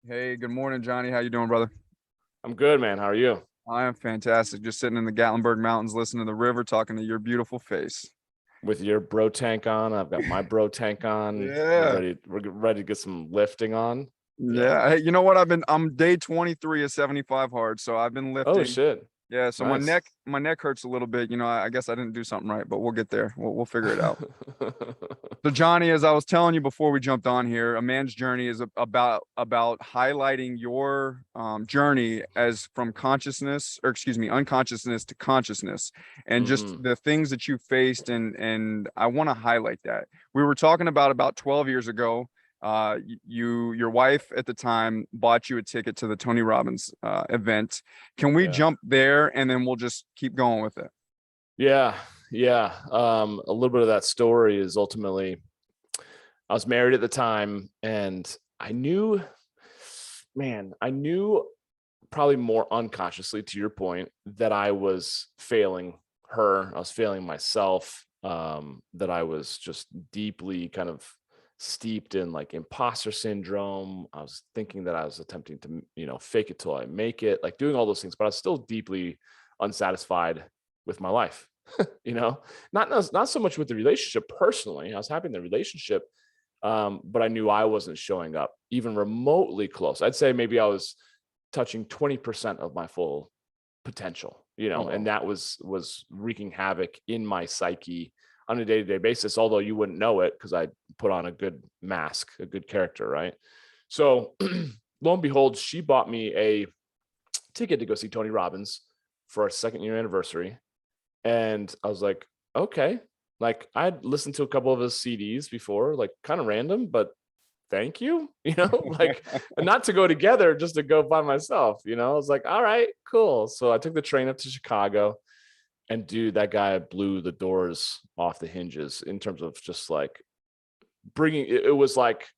Hey, good morning, Johnny. How you doing, brother? I'm good, man. How are you? I am fantastic. Just sitting in the Gatlinburg Mountains, listening to the river, talking to your beautiful face. With your bro tank on, I've got my bro tank on. We're Yeah. ready. We're ready to get some lifting on. Yeah. Yeah. Hey, you know what? I'm day 23 of 75 hard, so I've been Oh lifting. shit. Yeah, so my Nice. neck my neck hurts a little bit. I guess I didn't do something right, but we'll get there. We'll figure it out. So Johnny, as I was telling you before we jumped on here, a man's journey is about highlighting your journey as from consciousness, or excuse me, unconsciousness to consciousness, and just hmm the things that you faced, and I want to highlight that. We were talking about 12 years ago. Your wife at the time bought you a ticket to the Tony Robbins event. Can we Yeah. jump there and then we'll just keep going with it? Yeah. Yeah. A little bit of that story is ultimately I was married at the time, and I knew, man, I knew probably more unconsciously, to your point, that I was failing her. I was failing myself. That I was just deeply kind of steeped in like imposter syndrome. I was thinking that I was attempting to, fake it till I make it, like doing all those things, but I was still deeply unsatisfied with my life. you know, not so much with the relationship personally. I was happy in the relationship, but I knew I wasn't showing up even remotely close. I'd say maybe I was touching 20% of my full potential, and Oh, that was wreaking havoc in my psyche on a day-to-day basis, although you wouldn't know it because I put on a good mask, a good character, right? So lo and behold, she bought me a ticket to go see Tony Robbins for our second year anniversary. And I was like, okay. Like I'd listened to a couple of his CDs before, like kind of random, but thank you, like not to go together, just to go by myself, I was like, all right, cool. So I took the train up to Chicago, and dude, that guy blew the doors off the hinges in terms of just like bringing it was like,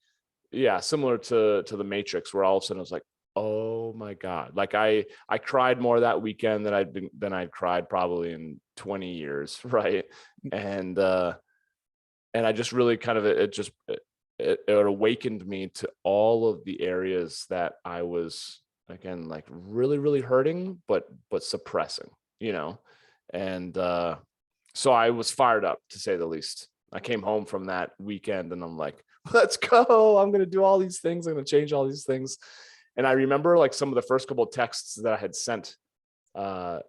yeah, similar to the Matrix, where all of a sudden I was like, oh my God. Like I cried more that weekend than I'd cried probably in 20 years. Right. And and I just really kind of it awakened me to all of the areas that I was, again, like really, really hurting, but suppressing, you know. And so I was fired up, to say the least. I came home from that weekend and I'm like, let's go. I'm gonna do all these things. I'm gonna change all these things. And I remember like some of the first couple of texts that I had uh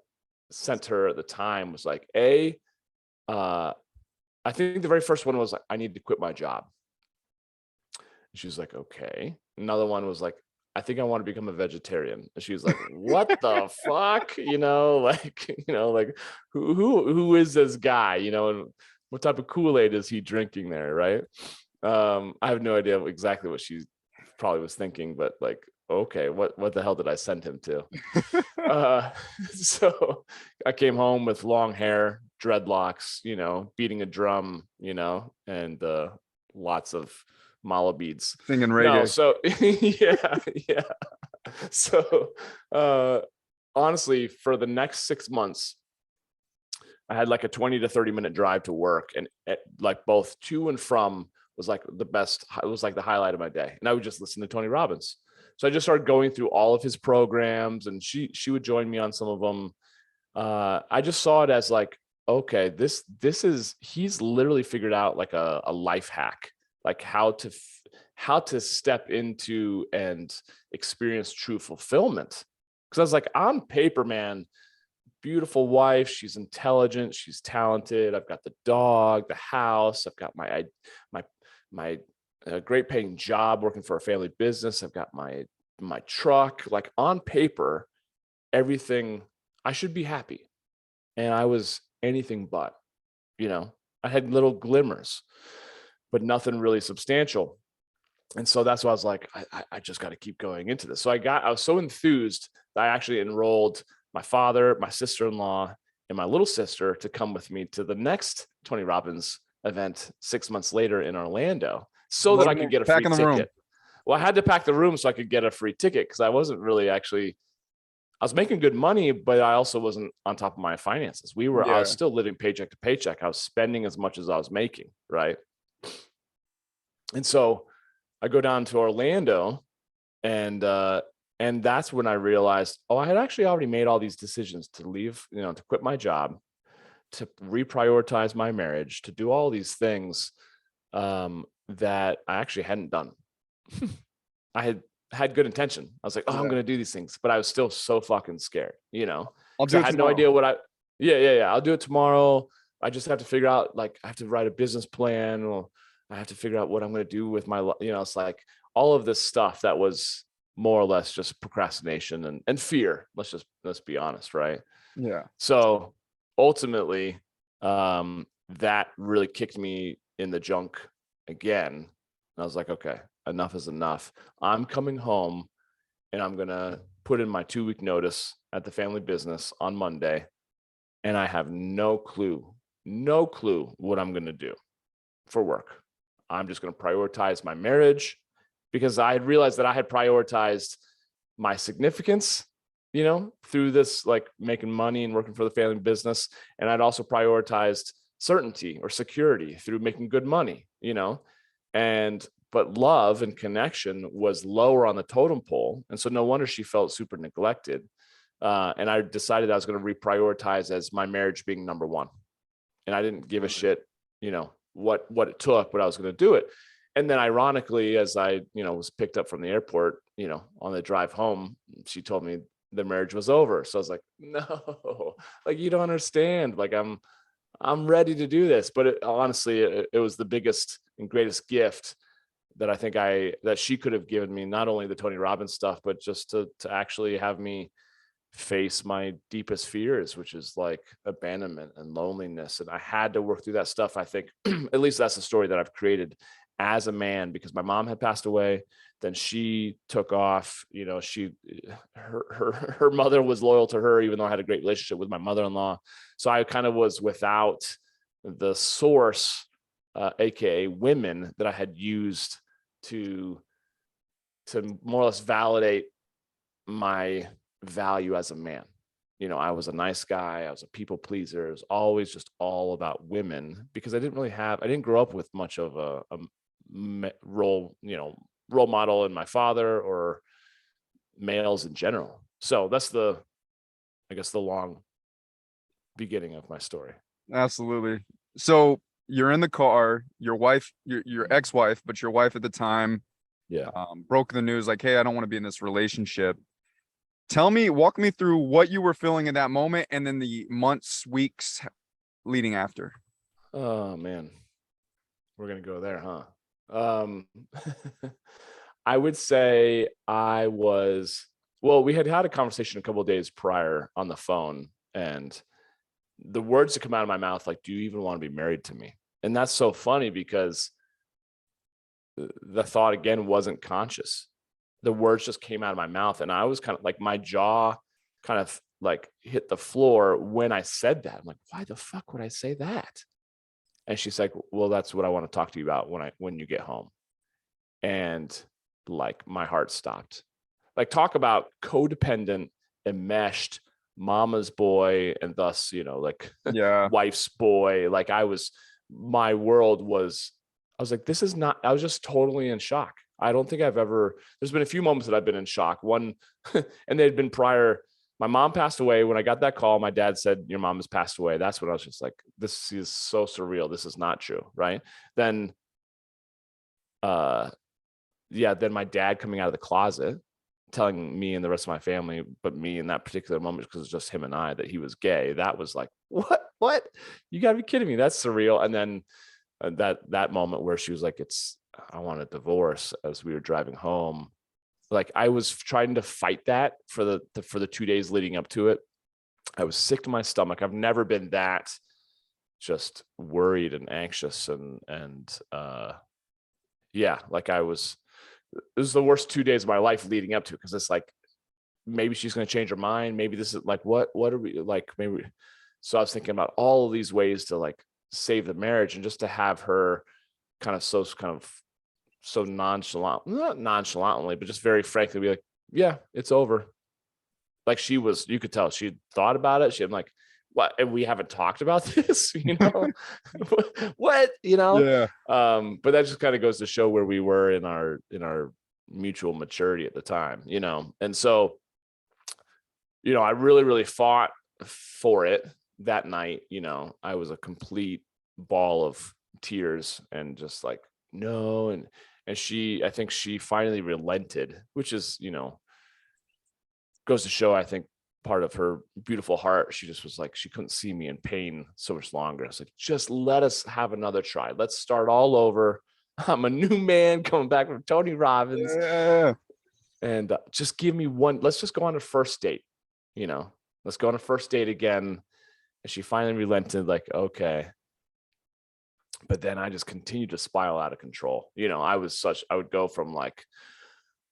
sent her at the time was like, uh I think the very first one was like, I need to quit my job. And she was like, okay. Another one was like, I think I want to become a vegetarian. And she was like, what the fuck? Like, like who is this guy? And what type of Kool-Aid is he drinking there? Right. I have no idea exactly what she probably was thinking, but like, okay, what the hell did I send him to? Uh so I came home with long hair, dreadlocks, beating a drum, and lots of mala beads. singing No, reggae. so yeah, yeah. So honestly, for the next 6 months, I had like a 20 to 30 minute drive to work, and like both to and from was like the best. It was like the highlight of my day, and I would just listen to Tony Robbins. So I just started going through all of his programs, and she would join me on some of them. I just saw it as like, okay, this is, he's literally figured out like a life hack, like how to step into and experience true fulfillment. Because I was like, on paper, man, beautiful wife, she's intelligent, she's talented, I've got the dog, the house, I've got my my great paying job working for a family business, I've got my truck. Like on paper, everything, I should be happy. And I was anything but. you know I had little glimmers, but nothing really substantial. And so that's why I was like, I just got to keep going into this. So I was so enthused that I actually enrolled my father, my sister-in-law, and my little sister to come with me to the next Tony Robbins event 6 months later in Orlando, so that I Loading could the get a Pack free in the room. ticket. Well, I had to pack the room so I could get a free ticket, because I wasn't really actually, I was making good money, but I also wasn't on top of my finances. I was Yeah. still living paycheck to paycheck. I was spending as much as I was making, right? And so I go down to Orlando, And that's when I realized, oh, I had actually already made all these decisions to leave, to quit my job, to reprioritize my marriage, to do all these things that I actually hadn't done. I had good intention. I was like, oh, I'm going to do these things, but I was still so fucking scared, I'll because do I it had no tomorrow. idea yeah. I'll do it tomorrow. I just have to figure out, like, I have to write a business plan, or I have to figure out what I'm going to do with my, it's like all of this stuff that was more or less just procrastination and fear. Let's be honest. Right. Yeah. So ultimately, that really kicked me in the junk again. And I was like, okay, enough is enough. I'm coming home and I'm going to put in my 2-week notice at the family business on Monday. And I have no clue what I'm going to do for work. I'm just going to prioritize my marriage, because I had realized that I had prioritized my significance, through this, like, making money and working for the family business. And I'd also prioritized certainty or security through making good money, but love and connection was lower on the totem pole. And so no wonder she felt super neglected. And I decided I was going to reprioritize as my marriage being number one. And I didn't give a shit, what it took, but I was going to do it. And then ironically, as I, was picked up from the airport, on the drive home, she told me the marriage was over. So I was like, no, like, you don't understand. Like, I'm ready to do this. But honestly, it was the biggest and greatest gift that I think that she could have given me, not only the Tony Robbins stuff, but just to actually have me face my deepest fears, which is like abandonment and loneliness. And I had to work through that stuff. I think at least that's the story that I've created as a man, because my mom had passed away. Then she took off, her mother was loyal to her, even though I had a great relationship with my mother-in-law. So I kind of was without the source, AKA women, that I had used to more or less validate my value as a man. I was a nice guy. I was a people pleaser. It was always just all about women, because I didn't grow up with much of a role model in my father or males in general. So that's I guess the long beginning of my story. Absolutely. So you're in the car, your wife, your ex-wife, but your wife at the time, Yeah. broke the news, like, hey, I don't want to be in this relationship. Walk me through what you were feeling in that moment, and then the months, weeks leading after. Oh man, we're gonna go there, huh? I would say we had a conversation a couple of days prior on the phone, and the words that come out of my mouth, like, do you even want to be married to me? And that's so funny, because the thought again wasn't conscious. The words just came out of my mouth, and I was kind of like, my jaw kind of like hit the floor when I said that. I'm like, why the fuck would I say that? And she's like, well, that's what I want to talk to you about when you get home. And like, my heart stopped. Like, talk about codependent, enmeshed, mama's boy, and thus, like, Yeah. wife's boy. Like, my world was, I was like, I was just totally in shock. I don't think there's been a few moments that I've been in shock. One, and they'd been prior. My mom passed away. When I got that call, my dad said, your mom has passed away. That's when I was just like, this is so surreal. This is not true. Right. Then, then my dad coming out of the closet, telling me and the rest of my family, but me in that particular moment, because it's just him and I, that he was gay. That was like, what? You gotta be kidding me. That's surreal. And then that moment where she was like, I want a divorce, as we were driving home. Like, I was trying to fight that for the 2 days leading up to it. I was sick to my stomach. I've never been that just worried and anxious. And like, this was the worst 2 days of my life leading up to it. Cause it's like, maybe she's going to change her mind. Maybe this is like, what are we like? So I was thinking about all of these ways to like save the marriage, and just to have her so nonchalant, not nonchalantly, but just very frankly be like, yeah, it's over. Like, you could tell she thought about it. I'm like, what? And we haven't talked about this, what, Yeah. but that just kind of goes to show where we were in our mutual maturity at the time, you know? And so, you know, I really, really fought for it that night. You know, I was a complete ball of tears and just like, no. And I think she finally relented, which is, you know, goes to show, I think, part of her beautiful heart. She just was like, she couldn't see me in pain so much longer. It's like, just let us have another try. Let's start all over. I'm a new man coming back from Tony Robbins. Yeah. And just give me one. Let's just go on a first date. You know, let's go on a first date again. And she finally relented, like, okay. But then I just continued to spiral out of control. You know, I would go from like,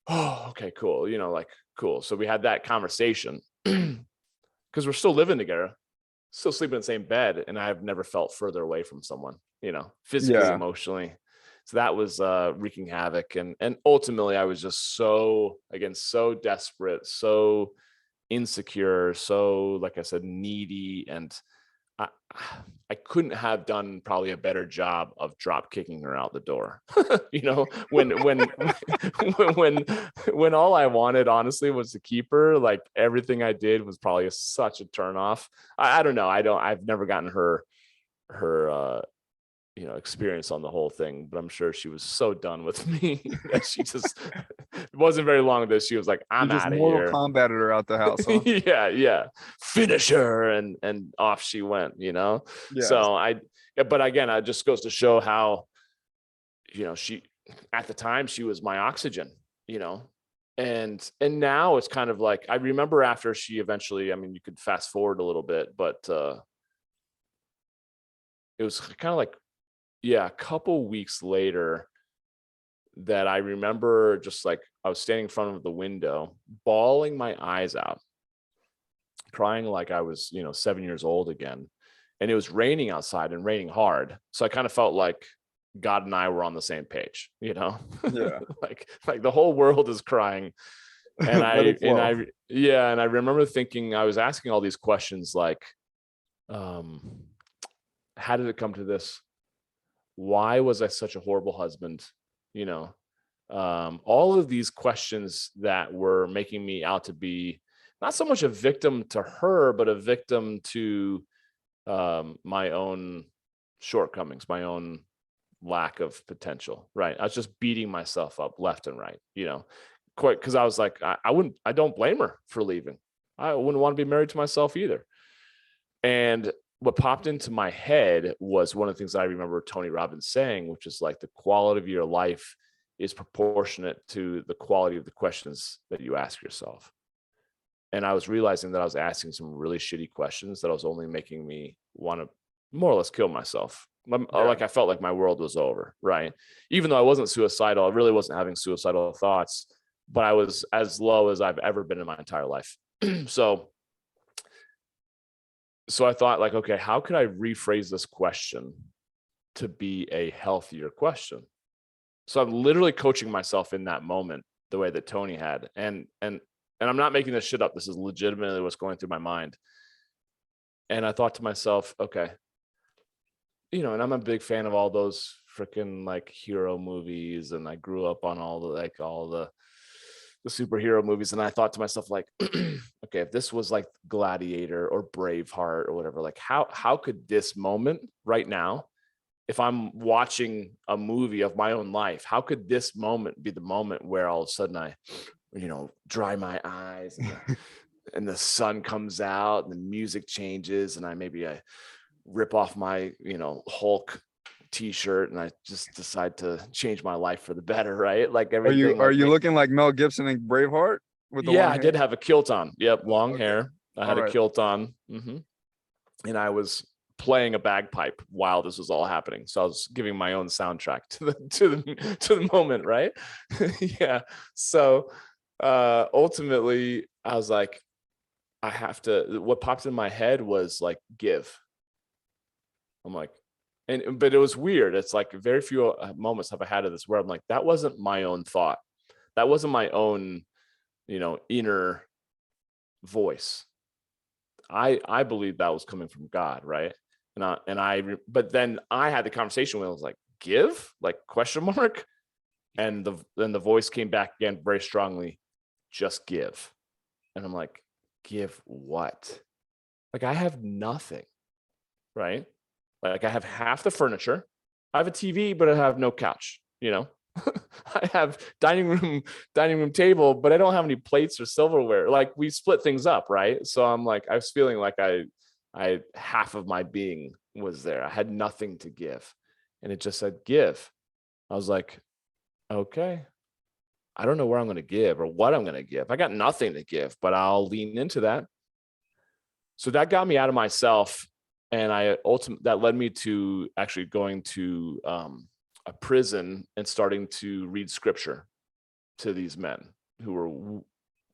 oh, okay, cool. You know, like, cool. So we had that conversation because we're still living together, still sleeping in the same bed. And I've never felt further away from someone, you know, physically, Yeah. emotionally. So that was wreaking havoc. And ultimately I was just so desperate, so insecure, so, like I said, needy. And I, I couldn't have done probably a better job of drop kicking her out the door. You know, when all I wanted, honestly, was to keep her, like everything I did was probably such a turn off. I don't know. I've never gotten her, you know, experience on the whole thing, but I'm sure she was so done with me that she just, it wasn't very long that she was like, You I'm just out of Mortal here. Kombated her out the house, huh? Yeah. Finish her. And off she went, you know? Yes. So but again, it just goes to show how, you know, at the time she was my oxygen, you know? And now it's kind of like, I remember after she eventually, I mean, you could fast forward a little bit, but it was kind of like, yeah, a couple weeks later that I remember just like I was standing in front of the window, bawling my eyes out, crying like I was, you know, 7 years old again. And it was raining outside and raining hard. So I kind of felt like God and I were on the same page, you know? Yeah. like the whole world is crying. And Let it flow. and I remember thinking, I was asking all these questions like, how did it come to this? Why was I such a horrible husband? You know, all of these questions that were making me out to be not so much a victim to her, but a victim to my own shortcomings, my own lack of potential. Right. I was just beating myself up left and right, you know, quite, because I was like, I don't blame her for leaving. I wouldn't want to be married to myself either. And what popped into my head was one of the things I remember Tony Robbins saying, which is like, the quality of your life is proportionate to the quality of the questions that you ask yourself. And I was realizing that I was asking some really shitty questions that was only making me want to more or less kill myself. Like I felt like my world was over, right? Even though I wasn't suicidal, I really wasn't having suicidal thoughts, but I was as low as I've ever been in my entire life. So I thought, like, okay, how could I rephrase this question to be a healthier question? So I'm literally coaching myself in that moment, the way that Tony had. And I'm not making this shit up. This is legitimately what's going through my mind. And I thought to myself, okay, you know, and I'm a big fan of all those freaking like hero movies. And I grew up on all the superhero movies. And I thought to myself, like, okay, if this was like Gladiator or Braveheart or whatever, like how could this moment right now, if I'm watching a movie of my own life, how could this moment be the moment where all of a sudden I, you know, dry my eyes and the sun comes out and the music changes and I rip off my, you know, Hulk t-shirt and I just decide to change my life for the better, right? Like everything. Are you looking like Mel Gibson in Braveheart with the Yeah, long I hair? did have a kilt on. Yep, long Okay. hair. I All had a right. kilt on. And I was playing a bagpipe while this was all happening. So I was giving my own soundtrack to the moment, right? Yeah. So ultimately I was like, I have to, what popped in my head was like, give. I'm like, but it was weird. It's like very few moments have I had of this where I'm like, that wasn't my own thought. That wasn't my own, you know, inner voice. I believe that was coming from God, right? But then I had the conversation where I was like, give, like, question mark. And then the voice came back again very strongly, just give. And I'm like, give what? Like, I have nothing, right? Like, I have half the furniture. I have a TV, but I have no couch, you know? I have dining room table, but I don't have any plates or silverware. Like, we split things up, right? So I'm like, I was feeling like I half of my being was there. I had nothing to give. And it just said, give. I was like, okay. I don't know where I'm going to give or what I'm going to give. I got nothing to give, but I'll lean into that. So that got me out of myself. And that led me to actually going to a prison and starting to read scripture to these men who were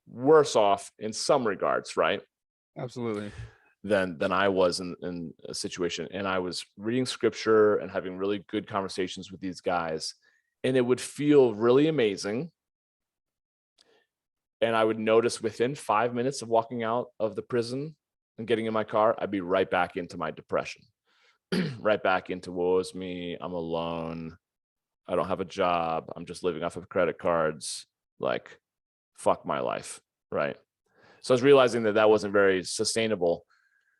worse off in some regards, right? Absolutely. Than I was in a situation. And I was reading scripture and having really good conversations with these guys. And it would feel really amazing. And I would notice within 5 minutes of walking out of the prison and getting in my car, I'd be right back into my depression, right back into woe is me. I'm alone. I don't have a job. I'm just living off of credit cards. Like, fuck my life. Right. So I was realizing that wasn't very sustainable.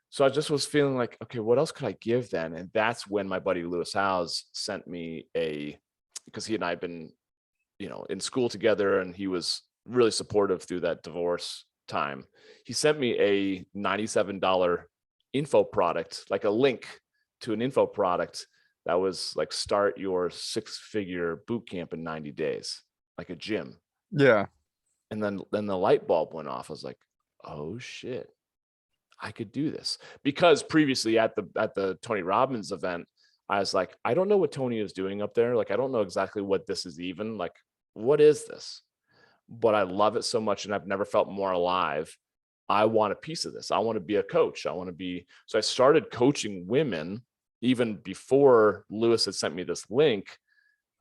So I just was feeling like, okay, what else could I give then? And that's when my buddy Lewis Howes sent me because he and I had been, in school together, and he was really supportive through that divorce time. He sent me a $97 info product, like a link to an info product that was like, start your 6-figure boot camp in 90 days, like a gym. Yeah. And then the light bulb went off. I was like, oh shit, I could do this. Because previously at the Tony Robbins event, I was like, I don't know what Tony is doing up there. Like, I don't know exactly what this is even. Like, what is this? But I love it so much, and I've never felt more alive. I want a piece of this. I want to be a coach. So I started coaching women even before Lewis had sent me this link,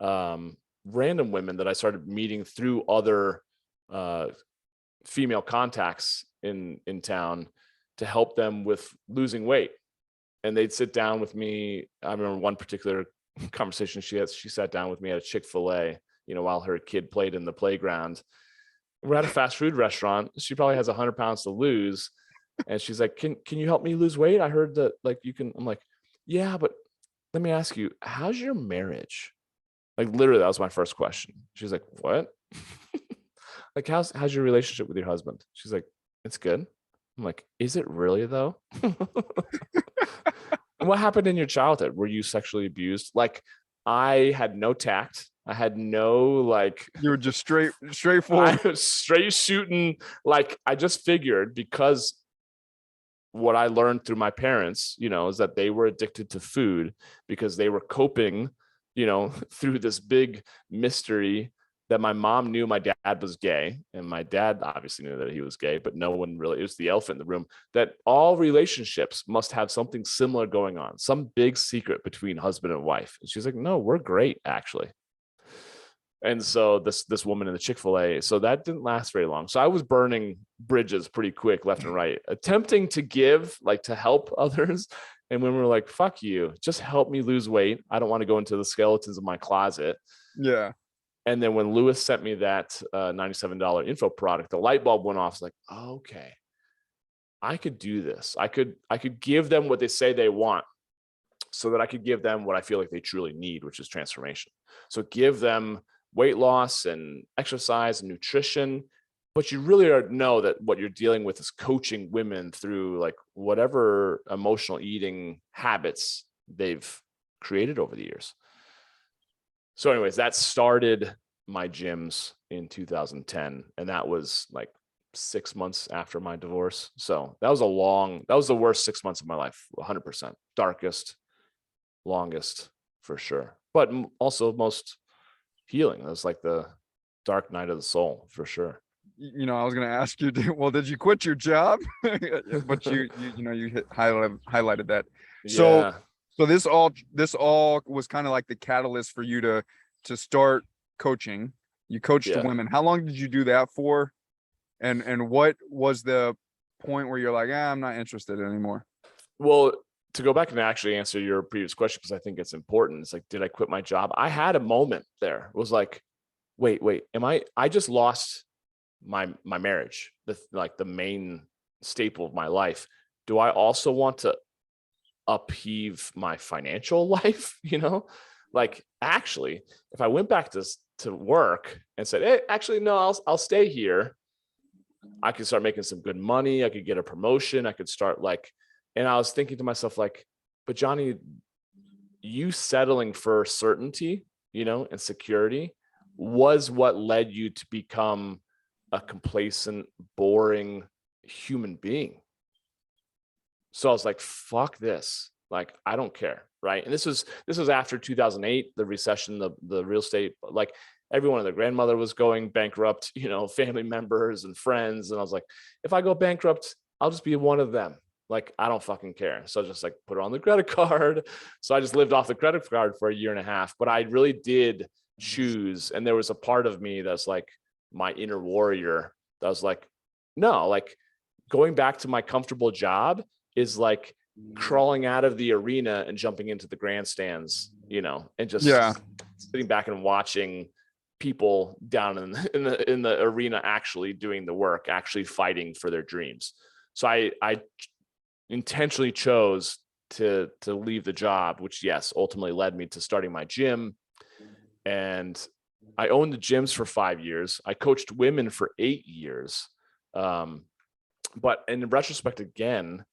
random women that I started meeting through other female contacts in town to help them with losing weight. And they'd sit down with me. I remember one particular conversation she sat down with me at a Chick-fil-A, while her kid played in the playground. We're at a fast food restaurant. She probably has 100 pounds to lose. And she's like, can you help me lose weight? I heard that, like, you can. I'm like, yeah, but let me ask you, how's your marriage? Like, literally, that was my first question. She's like, what? Like, how's your relationship with your husband? She's like, it's good. I'm like, is it really though? And what happened in your childhood? Were you sexually abused? Like, I had no tact. I had no, like, You were just straightforward. I was straight shooting. Like, I just figured, because what I learned through my parents, is that they were addicted to food because they were coping, through this big mystery that my mom knew my dad was gay, and my dad obviously knew that he was gay, but no one really, it was the elephant in the room, that all relationships must have something similar going on, some big secret between husband and wife. And she's like, no, we're great, actually. And so this woman in the Chick-fil-A, so that didn't last very long. So I was burning bridges pretty quick, left and right, attempting to give, like, to help others. And when we were like, fuck you, just help me lose weight. I don't want to go into the skeletons of my closet. Yeah. And then when Lewis sent me that $97 info product, the light bulb went off. It's like, oh, okay, I could do this. I could give them what they say they want, so that I could give them what I feel like they truly need, which is transformation. So give them weight loss and exercise and nutrition, but you really know that what you're dealing with is coaching women through, like, whatever emotional eating habits they've created over the years. So anyways, that started my gyms in 2010. And that was like 6 months after my divorce. So that was the worst 6 months of my life, 100%. Darkest, longest, for sure. But also most healing. That was like the dark night of the soul, for sure. I was going to ask you, did you quit your job? But you highlighted that. Yeah. So this all was kind of like the catalyst for you to start coaching. You coached women. How long did you do that for? And what was the point where you're like, I'm not interested anymore? Well, to go back and actually answer your previous question, because I think it's important. It's like, did I quit my job? I had a moment there. It was like, wait, I just lost my marriage, the main staple of my life. Do I also want to upheave my financial life? Like, actually, if I went back to work and said, hey, actually, no, I'll stay here, I could start making some good money. I could get a promotion. I could start and I was thinking to myself, like, but Johnny, you settling for certainty, and security was what led you to become a complacent, boring human being. So I was like, fuck this. Like, I don't care. Right. And this was after 2008, the recession, the real estate, like everyone and their grandmother was going bankrupt, family members and friends. And I was like, if I go bankrupt, I'll just be one of them. Like, I don't fucking care. So I just like put it on the credit card. So I just lived off the credit card for a year and a half, but I really did choose. And there was a part of me that's like my inner warrior that was like, no, like going back to my comfortable job is like crawling out of the arena and jumping into the grandstands, and just sitting back and watching people down in the arena actually doing the work, actually fighting for their dreams. So I intentionally chose to leave the job, which yes, ultimately led me to starting my gym. And I owned the gyms for 5 years. I coached women for 8 years. But in retrospect, again,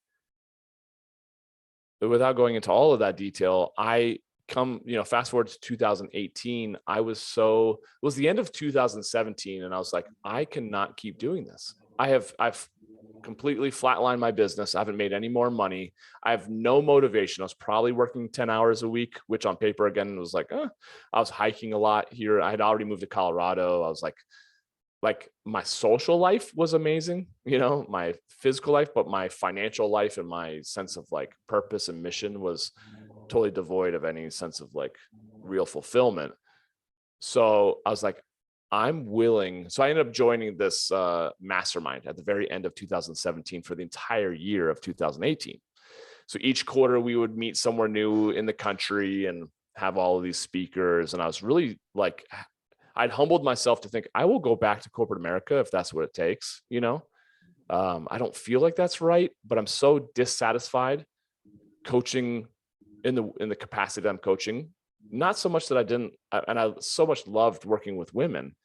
without going into all of that detail, fast forward to 2018, it was the end of 2017. And I was like, I cannot keep doing this. I've completely flatlined my business. I haven't made any more money. I have no motivation. I was probably working 10 hours a week, which on paper, again, was like, I was hiking a lot here. I had already moved to Colorado. I was like my social life was amazing, my physical life, but my financial life and my sense of like purpose and mission was totally devoid of any sense of like real fulfillment. So I was like, I'm willing. So I ended up joining this mastermind at the very end of 2017 for the entire year of 2018. So each quarter we would meet somewhere new in the country and have all of these speakers. And I was really like, I'd humbled myself to think I will go back to corporate America if that's what it takes. I don't feel like that's right, but I'm so dissatisfied coaching in the capacity that I'm coaching. Not so much that I so much loved working with women,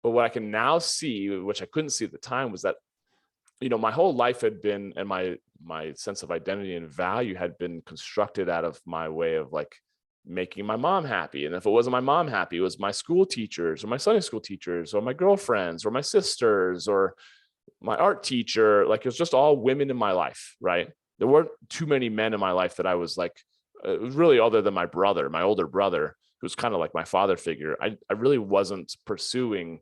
but what I can now see, which I couldn't see at the time, was that, my whole life had been, and my sense of identity and value had been constructed out of my way of like making my mom happy. And if it wasn't my mom happy, it was my school teachers or my Sunday school teachers or my girlfriends or my sisters or my art teacher. Like, it was just all women in my life, right? There weren't too many men in my life that I was like, it was really, other than my older brother, who's kind of like my father figure. I really wasn't pursuing,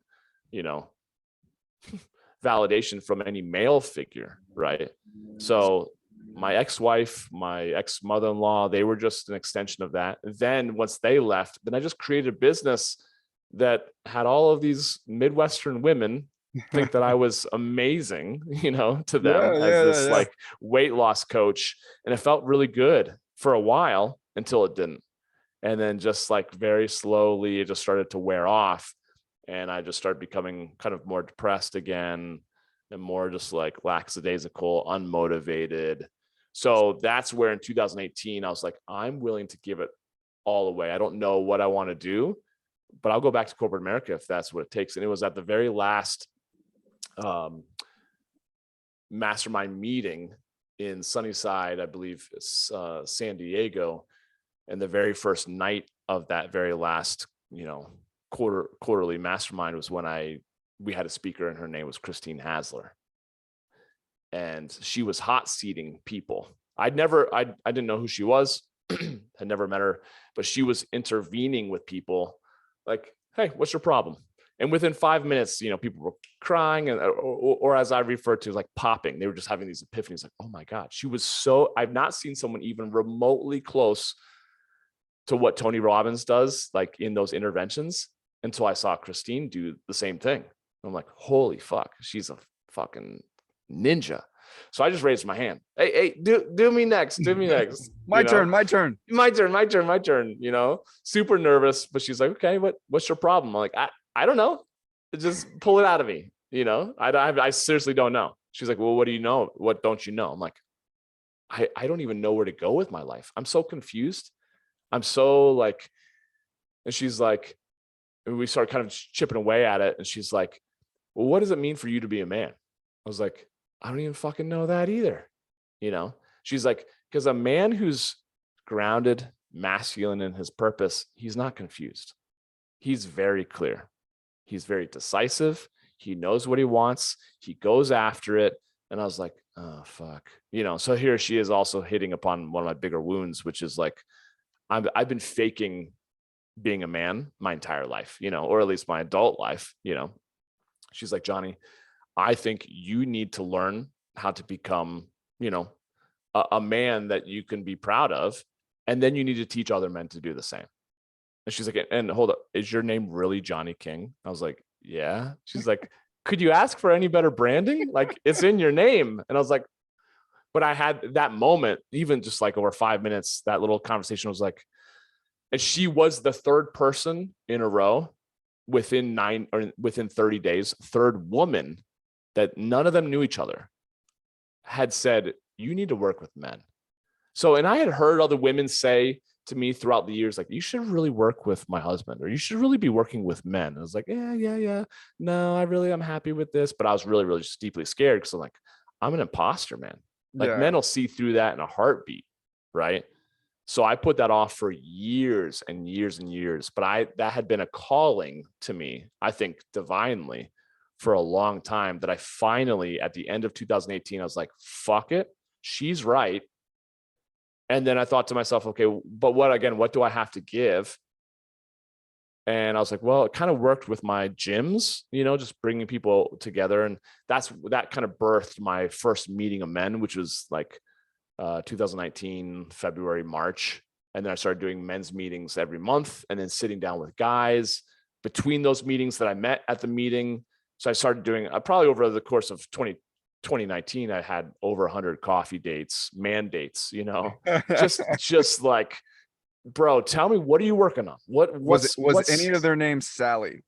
validation from any male figure, right? So my ex-wife, my ex-mother-in-law, they were just an extension of that. Then once they left, then I just created a business that had all of these Midwestern women think that I was amazing, to them as this like weight loss coach. And it felt really good for a while until it didn't. And then just like very slowly, it just started to wear off. And I just started becoming kind of more depressed again and more just like lackadaisical, unmotivated. So that's where in 2018, I was like, I'm willing to give it all away. I don't know what I want to do, but I'll go back to corporate America if that's what it takes. And it was at the very last mastermind meeting in Sunnyside, I believe, San Diego. And the very first night of that very last, quarterly mastermind was when we had a speaker, and her name was Christine Hasler. And she was hot seating people. I didn't know who she was, had never met her, but she was intervening with people like, hey, what's your problem? And within 5 minutes, people were crying or as I refer to, like popping. They were just having these epiphanies like, oh my God, I've not seen someone even remotely close to what Tony Robbins does, like in those interventions, until I saw Christine do the same thing. I'm like, holy fuck, she's a fucking ninja. So I just raised my hand. Hey, do me next. Do me next. My turn. Super nervous. But she's like, okay, what's your problem? I'm like, I don't know. Just pull it out of me. I seriously don't know. She's like, well, what do you know? What don't you know? I'm like, I don't even know where to go with my life. I'm so confused. I'm so like, and she's like, and we start kind of chipping away at it. And she's like, well, what does it mean for you to be a man? I was like, I don't even fucking know that either. She's like, because a man who's grounded, masculine in his purpose, he's not confused. He's very clear. He's very decisive. He knows what he wants. He goes after it. And I was like, oh, fuck. So here she is also hitting upon one of my bigger wounds, which is like, I've been faking being a man my entire life, or at least my adult life. She's like, Johnny, I think you need to learn how to become, a man that you can be proud of. And then you need to teach other men to do the same. And she's like, and hold up, is your name really Johnny King? I was like, yeah. She's like, could you ask for any better branding? Like, it's in your name. And I was like, but I had that moment, even just like over 5 minutes, that little conversation was like, and she was the third person in a row within 30 days, third woman that none of them knew each other, had said, you need to work with men. So, and I had heard other women say to me throughout the years, like, you should really work with my husband, or you should really be working with men. And I was like, yeah. No, I'm happy with this. But I was really, really just deeply scared because I'm like, I'm an imposter, man. Like, men will see through that in a heartbeat. Right. So I put that off for years and years and years, but that had been a calling to me, I think divinely, for a long time, that I finally, at the end of 2018, I was like, fuck it. She's right. And then I thought to myself, okay, but what do I have to give? And I was like, well, it kind of worked with my gyms, just bringing people together. And that kind of birthed my first meeting of men, which was like 2019, February, March. And then I started doing men's meetings every month and then sitting down with guys between those meetings that I met at the meeting. So I started doing probably over the course of 2019, I had over 100 coffee dates, man dates, just like, bro, tell me, what are you working on? Was any of their names Sally?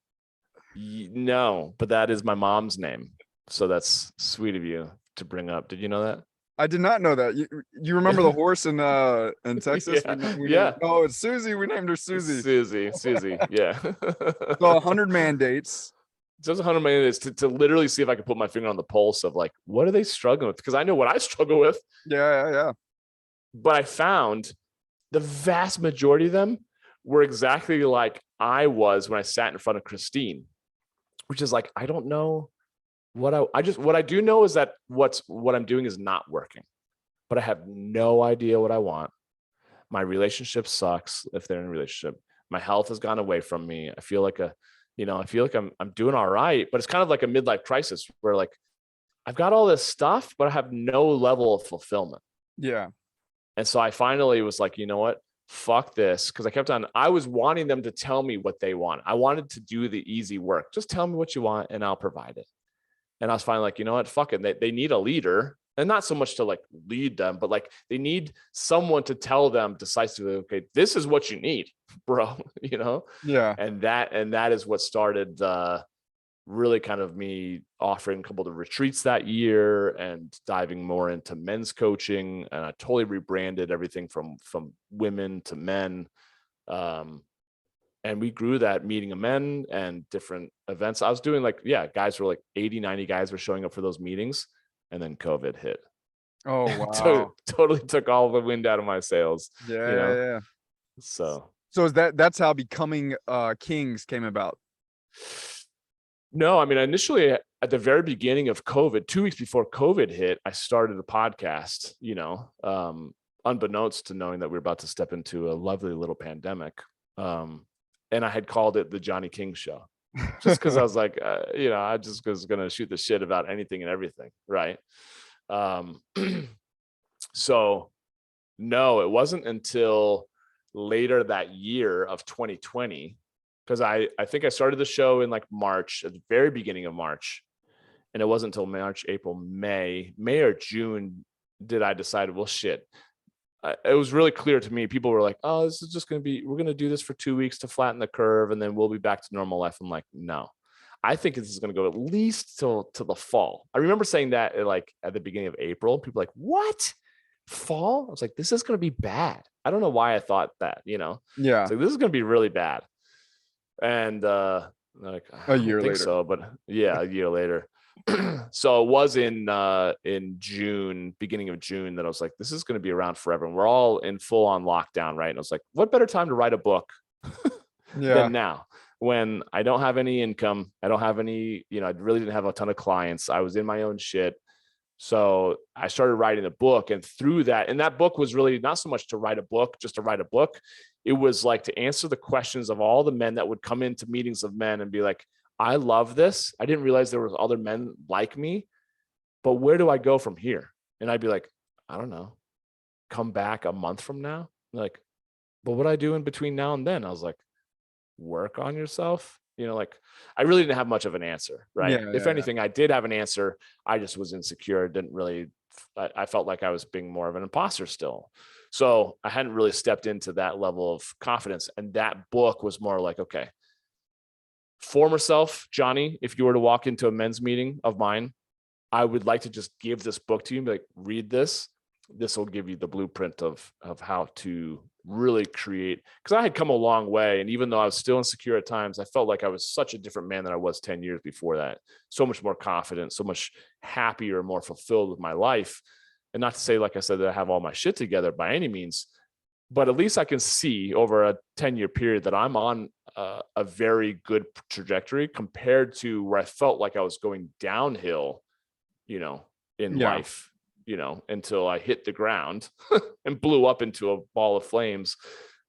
No, but that is my mom's name. So that's sweet of you to bring up. Did you know that? I did not know that. You remember the horse in Texas? Yeah. Oh, it's Susie. We named her Susie. Susie. Yeah. So 100 mandates. Just 100 mandates to literally see if I could put my finger on the pulse of like, what are they struggling with? Because I know what I struggle with. Yeah. But I found the vast majority of them were exactly like I was when I sat in front of Christine, which is like, I don't know. What I do know is that what I'm doing is not working, but I have no idea what I want. My relationship sucks if they're in a relationship. My health has gone away from me. I feel like I'm doing all right, but it's kind of like a midlife crisis where like I've got all this stuff, but I have no level of fulfillment. Yeah. And so I finally was like, you know what? Fuck this. Cause I was wanting them to tell me what they want. I wanted to do the easy work. Just tell me what you want and I'll provide it. And I was finally like, you know what? Fuck it. They need a leader, and not so much to like lead them, but like they need someone to tell them decisively, okay, this is what you need, bro. Yeah. And that is what started really kind of me offering a couple of retreats that year and diving more into men's coaching. And I totally rebranded everything from women to men. And we grew that meeting of men and different events. I was doing guys were like 80, 90 guys were showing up for those meetings. And then COVID hit. Oh, wow. Totally took all the wind out of my sails. Yeah. So that's how Becoming Kings came about. No, I mean, initially at the very beginning of COVID, 2 weeks before COVID hit, I started a podcast, unbeknownst to knowing that we were about to step into a lovely little pandemic. And I had called it the Johnny King Show, just because I was like, I just was going to shoot the shit about anything and everything. Right. So no, it wasn't until later that year of 2020, because I think I started the show in like March, at the very beginning of March. And it wasn't until March, April, May or June did I decide, well, shit, it was really clear to me. People were like, oh, this is just going to be, we're going to do this for 2 weeks to flatten the curve, and then we'll be back to normal life. I'm like, no, I think this is going to go at least till to the fall. I remember saying that at the beginning of April. People were like, what? Fall? I was like, this is going to be bad. I don't know why I thought that, Yeah. So this is going to be really bad. And like, I A don't year think later. so, but yeah, a year later. So it was in June, beginning of June, that I was like, this is going to be around forever. And we're all in full on lockdown, right? And I was like, what better time to write a book Yeah. than now, when I don't have any income? I don't have any, I really didn't have a ton of clients. I was in my own shit. So I started writing a book, and through that, and that book was really not so much to write a book, just to write a book. It was like to answer the questions of all the men that would come into meetings of men and be like, I love this. I didn't realize there was other men like me, but where do I go from here? And I'd be like, I don't know, come back a month from now. Like, but what do I do in between now and then? I was like, work on yourself. I really didn't have much of an answer, right? Yeah. If anything, I did have an answer. I just was insecure. Didn't really, I felt like I was being more of an imposter still. So I hadn't really stepped into that level of confidence. And that book was more like, okay, former self, Johnny, if you were to walk into a men's meeting of mine, I would like to just give this book to you and be like, read this. This will give you the blueprint of how to really create, because I had come a long way. And even though I was still insecure at times, I felt like I was such a different man than I was 10 years before that. So much more confident, so much happier, more fulfilled with my life. And not to say, like I said, that I have all my shit together by any means, but at least I can see over a 10-year period that I'm on a very good trajectory compared to where I felt like I was going downhill, in Yeah. life, until I hit the ground and blew up into a ball of flames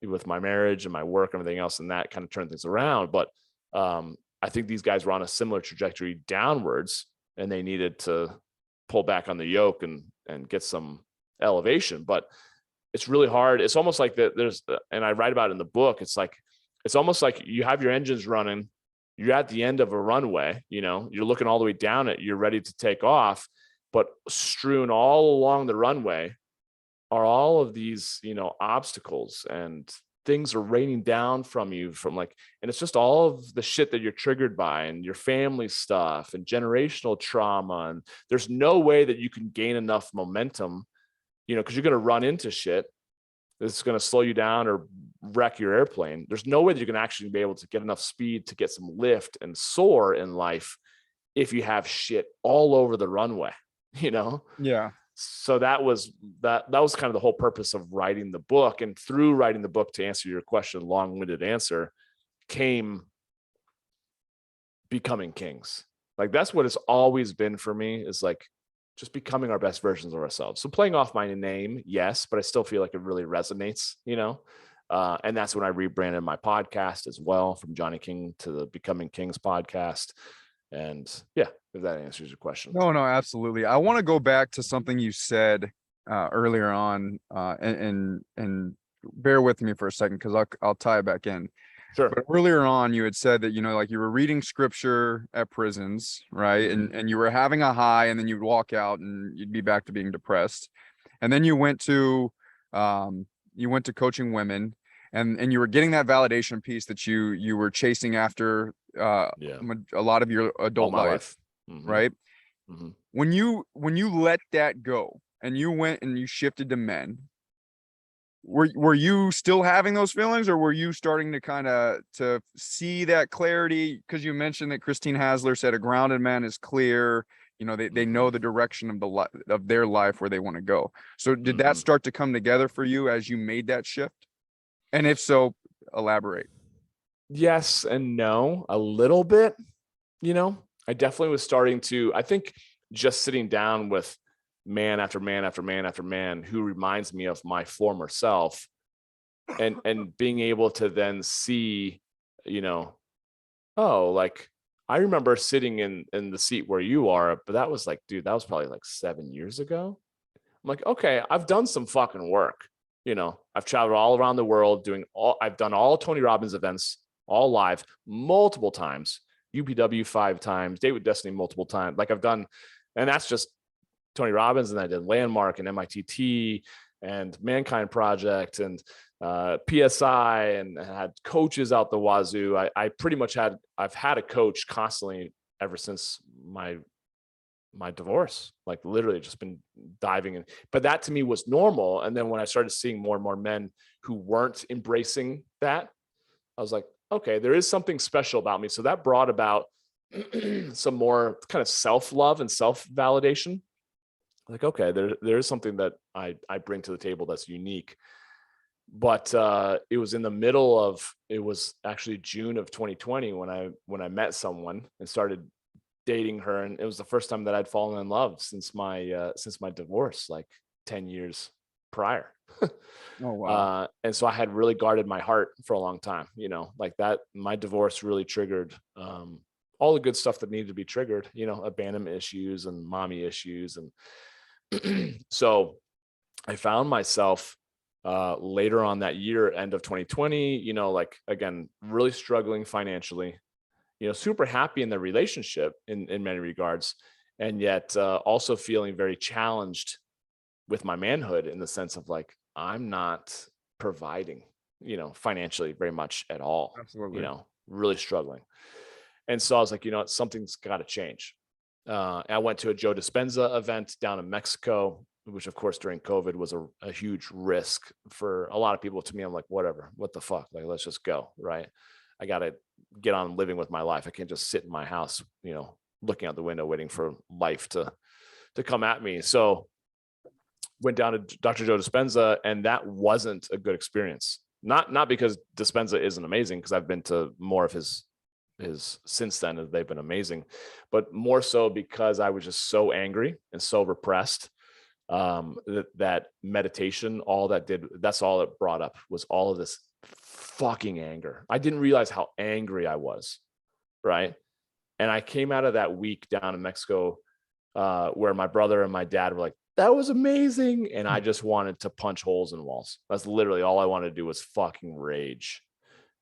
with my marriage and my work and everything else. And that kind of turned things around. But I think these guys were on a similar trajectory downwards, and they needed to pull back on the yoke and get some elevation. But it's really hard. It's almost like that and I write about it in the book. It's almost like you have your engines running. You're at the end of a runway, you're looking all the way down it. You're ready to take off. But strewn all along the runway are all of these, obstacles, and things are raining down from you and it's just all of the shit that you're triggered by, and your family stuff and generational trauma. And there's no way that you can gain enough momentum, because you're going to run into shit that's going to slow you down or wreck your airplane. There's no way that you can actually be able to get enough speed to get some lift and soar in life if you have shit all over the runway. Yeah. So that was kind of the whole purpose of writing the book. And through writing the book, to answer your question, long-winded answer, came becoming kings. Like, that's what it's always been for me, is like just becoming our best versions of ourselves. So playing off my name, yes, but I still feel like it really resonates, and that's when I rebranded my podcast as well, from Johnny King to the Becoming Kings podcast. And yeah, if that answers your question. No, absolutely. I want to go back to something you said earlier on, and bear with me for a second, because I'll tie it back in. Sure. But earlier on, you had said that, like you were reading scripture at prisons, right? And you were having a high, and then you'd walk out and you'd be back to being depressed. And then you went to coaching women, and you were getting that validation piece that you were chasing after a lot of your adult life. Mm-hmm. Right? Mm-hmm. When you let that go and you went and you shifted to men, were you still having those feelings, or were you starting to kind of to see that clarity? Because you mentioned that Christine Hasler said a grounded man is clear. They know the direction of their life, where they want to go. So did that start to come together for you as you made that shift? And if so, elaborate. Yes and no, a little bit. I definitely was starting to, I think, just sitting down with man after man after man after man who reminds me of my former self, and being able to then see, oh, like, I remember sitting in the seat where you are, but that was like, dude, that was probably like 7 years ago. I'm like, okay, I've done some fucking work. I've traveled all around the world I've done all Tony Robbins events, all live, multiple times. UPW 5 times, Date with Destiny multiple times. Like, I've done, and that's just Tony Robbins. And I did Landmark and MITT, and Mankind Project and PSI, and had coaches out the wazoo. I pretty much I've had a coach constantly ever since my divorce, like literally just been diving in. But that to me was normal. And then when I started seeing more and more men who weren't embracing that, I was like, okay, there is something special about me. So that brought about some more kind of self-love and self-validation. Like, okay, there is something that I bring to the table that's unique. But it was in the middle of, it was actually June of 2020 when I met someone and started dating her, and it was the first time that I'd fallen in love since my divorce, like 10 years prior. Oh, wow. And so I had really guarded my heart for a long time, like that. My divorce really triggered all the good stuff that needed to be triggered, abandonment issues and mommy issues. And so I found myself later on that year, end of 2020, like, again, really struggling financially, super happy in the relationship in many regards, and yet also feeling very challenged with my manhood, in the sense of like, I'm not providing, financially very much at all, Absolutely. really struggling. And so I was like, something's got to change. I went to a Joe Dispenza event down in Mexico, which of course during COVID was a huge risk for a lot of people. To me, I'm like, whatever, what the fuck? Like, let's just go. Right. I got to get on living with my life. I can't just sit in my house, looking out the window, waiting for life to come at me. So went down to Dr. Joe Dispenza, and that wasn't a good experience. Not because Dispenza isn't amazing, because I've been to more of his since then, and they've been amazing, but more so because I was just so angry and so repressed, that meditation, that's all it brought up, was all of this fucking anger. I didn't realize how angry I was. Right. And I came out of that week down in Mexico, where my brother and my dad were like, that was amazing. And I just wanted to punch holes in walls. That's literally all I wanted to do, was fucking rage.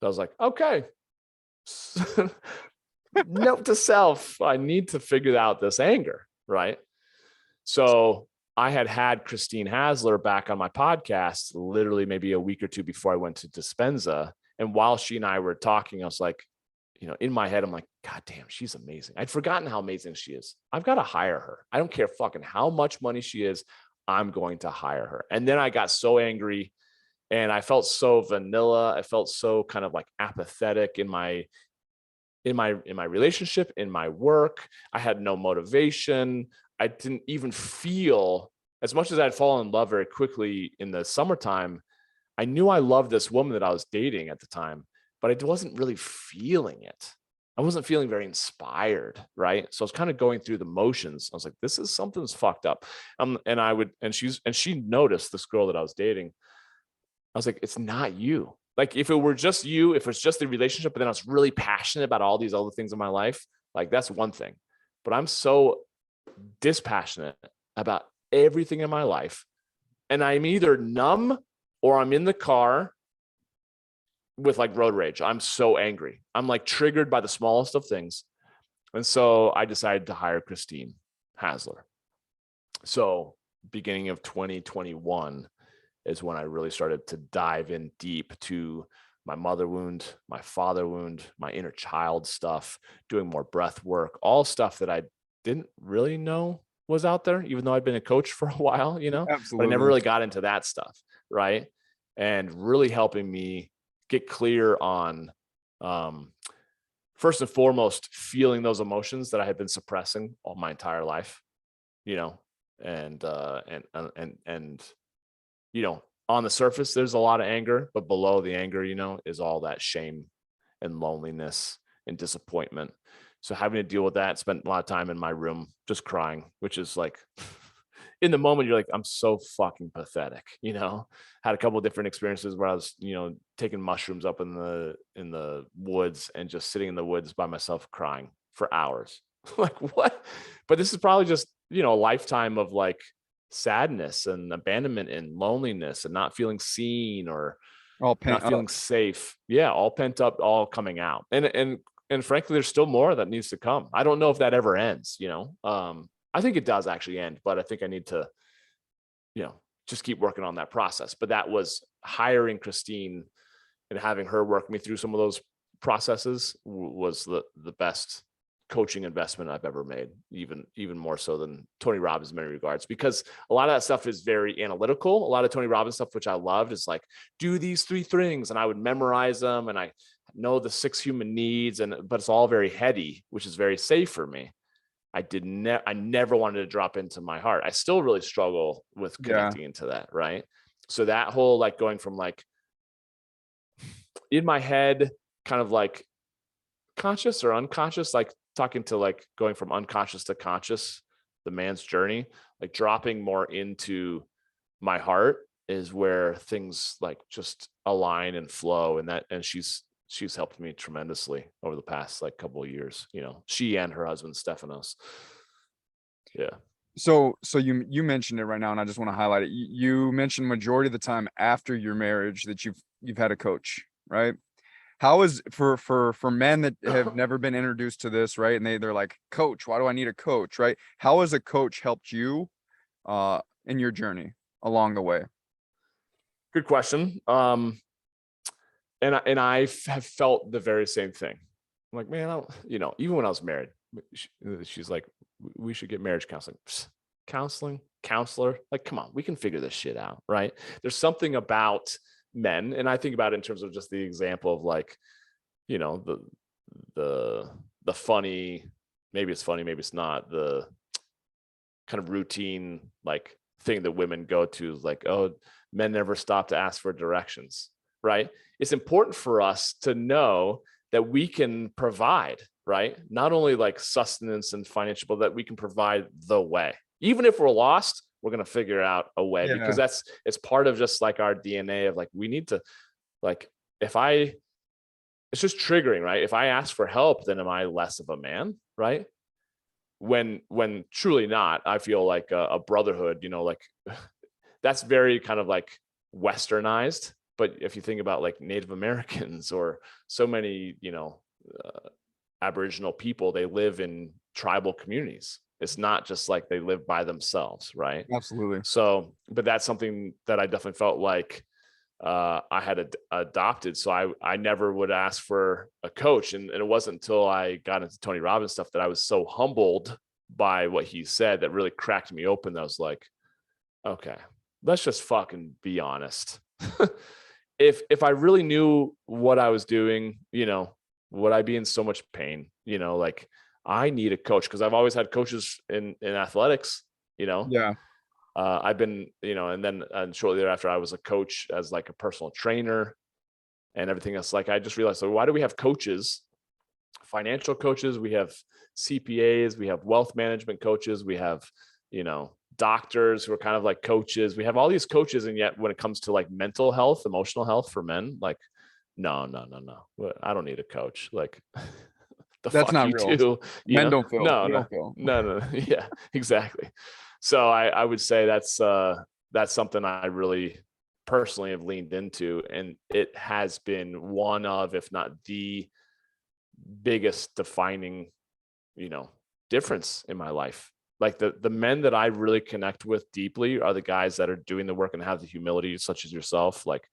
So I was like, okay, note to self, I need to figure out this anger. Right. So I had Christine Hasler back on my podcast, literally maybe a week or two before I went to Dispenza. And while she and I were talking, I was like, in my head, I'm like, God damn, she's amazing. I'd forgotten how amazing she is. I've got to hire her. I don't care fucking how much money she is. I'm going to hire her. And then I got so angry, and I felt so vanilla. I felt so kind of like apathetic in my relationship, in my work. I had no motivation. I didn't even feel, as much as I'd fallen in love very quickly in the summertime, I knew I loved this woman that I was dating at the time, but I wasn't really feeling it. I wasn't feeling very inspired. Right. So I was kind of going through the motions. I was like, this is something's fucked up. And she noticed, this girl that I was dating. I was like, it's not you. Like, if it were just you, if it's just the relationship, but then I was really passionate about all these other things in my life, like, that's one thing. But I'm so dispassionate about everything in my life, and I'm either numb or I'm in the car with like road rage. I'm so angry. I'm like triggered by the smallest of things. And so I decided to hire Christine Hasler. So beginning of 2021 is when I really started to dive in deep to my mother wound, my father wound, my inner child stuff, doing more breath work, all stuff that I didn't really know was out there, even though I'd been a coach for a while, Absolutely. but I never really got into that stuff. Right. And really helping me get clear on, first and foremost, feeling those emotions that I had been suppressing all my entire life, and on the surface, there's a lot of anger, but below the anger, is all that shame and loneliness and disappointment. So having to deal with that, spent a lot of time in my room just crying, which is like, in the moment, you're like, I'm so fucking pathetic. Had a couple of different experiences where I was, taking mushrooms up in the woods and just sitting in the woods by myself crying for hours. Like, what? But this is probably just, a lifetime of like sadness and abandonment and loneliness and not feeling seen or All not feeling safe. Yeah. All pent up, all coming out. And frankly, there's still more that needs to come. I don't know if that ever ends, I think it does actually end, but I think I need to, just keep working on that process. But that was hiring Christine and having her work me through some of those processes was the best coaching investment I've ever made, even more so than Tony Robbins in many regards, because a lot of that stuff is very analytical. A lot of Tony Robbins stuff, which I loved, is like, do these 3 things, and I would memorize them, and I know the 6 human needs, but it's all very heady, which is very safe for me. I never wanted to drop into my heart. I still really struggle with connecting into that, right? So that whole like going from like in my head, kind of like conscious or unconscious, like talking to like going from unconscious to conscious, the man's journey, like dropping more into my heart is where things like just align and flow. And she's helped me tremendously over the past like couple of years, she and her husband, Stefanos. Yeah. So you mentioned it right now, and I just want to highlight it. You mentioned majority of the time after your marriage that you've had a coach, right? How is for men that have never been introduced to this, right? And they're like, coach, why do I need a coach, right? How has a coach helped you in your journey along the way? Good question. And I have felt the very same thing. I'm like, man, even when I was married, she's like, we should get marriage counseling. Counselor, like, come on, we can figure this shit out, right? There's something about men, and I think about it in terms of just the example of like, the funny, maybe it's funny, maybe it's not, the kind of routine like thing that women go to, like, oh, men never stop to ask for directions, right? It's important for us to know that we can provide, right? Not only like sustenance and financial, but that we can provide the way. Even if we're lost, we're going to figure out a way, because it's part of just like our DNA of like, we need to, like, it's just triggering, right? If I ask for help, then am I less of a man, right? When truly not. I feel like a brotherhood, like that's very kind of like westernized. But if you think about like Native Americans or so many, Aboriginal people, they live in tribal communities. It's not just like they live by themselves, right? Absolutely. So, but that's something that I definitely felt like I had adopted. So I never would ask for a coach. And it wasn't until I got into Tony Robbins stuff that I was so humbled by what he said that really cracked me open. That was like, okay, let's just fucking be honest. If I really knew what I was doing, would I be in so much pain? Like, I need a coach, because I've always had coaches in athletics, Yeah. I've been, and then shortly thereafter, I was a coach as like a personal trainer and everything else. Like, I just realized, so why do we have coaches, financial coaches? We have CPAs, we have wealth management coaches, we have, doctors who are kind of like coaches. We have all these coaches. And yet when it comes to like mental health, emotional health for men, like, no, I don't need a coach. Like, That's not real. Men don't feel. No. Yeah, exactly. So I would say that's something I really personally have leaned into, and it has been one of, if not the biggest defining, difference in my life. Like the men that I really connect with deeply are the guys that are doing the work and have the humility, such as yourself, like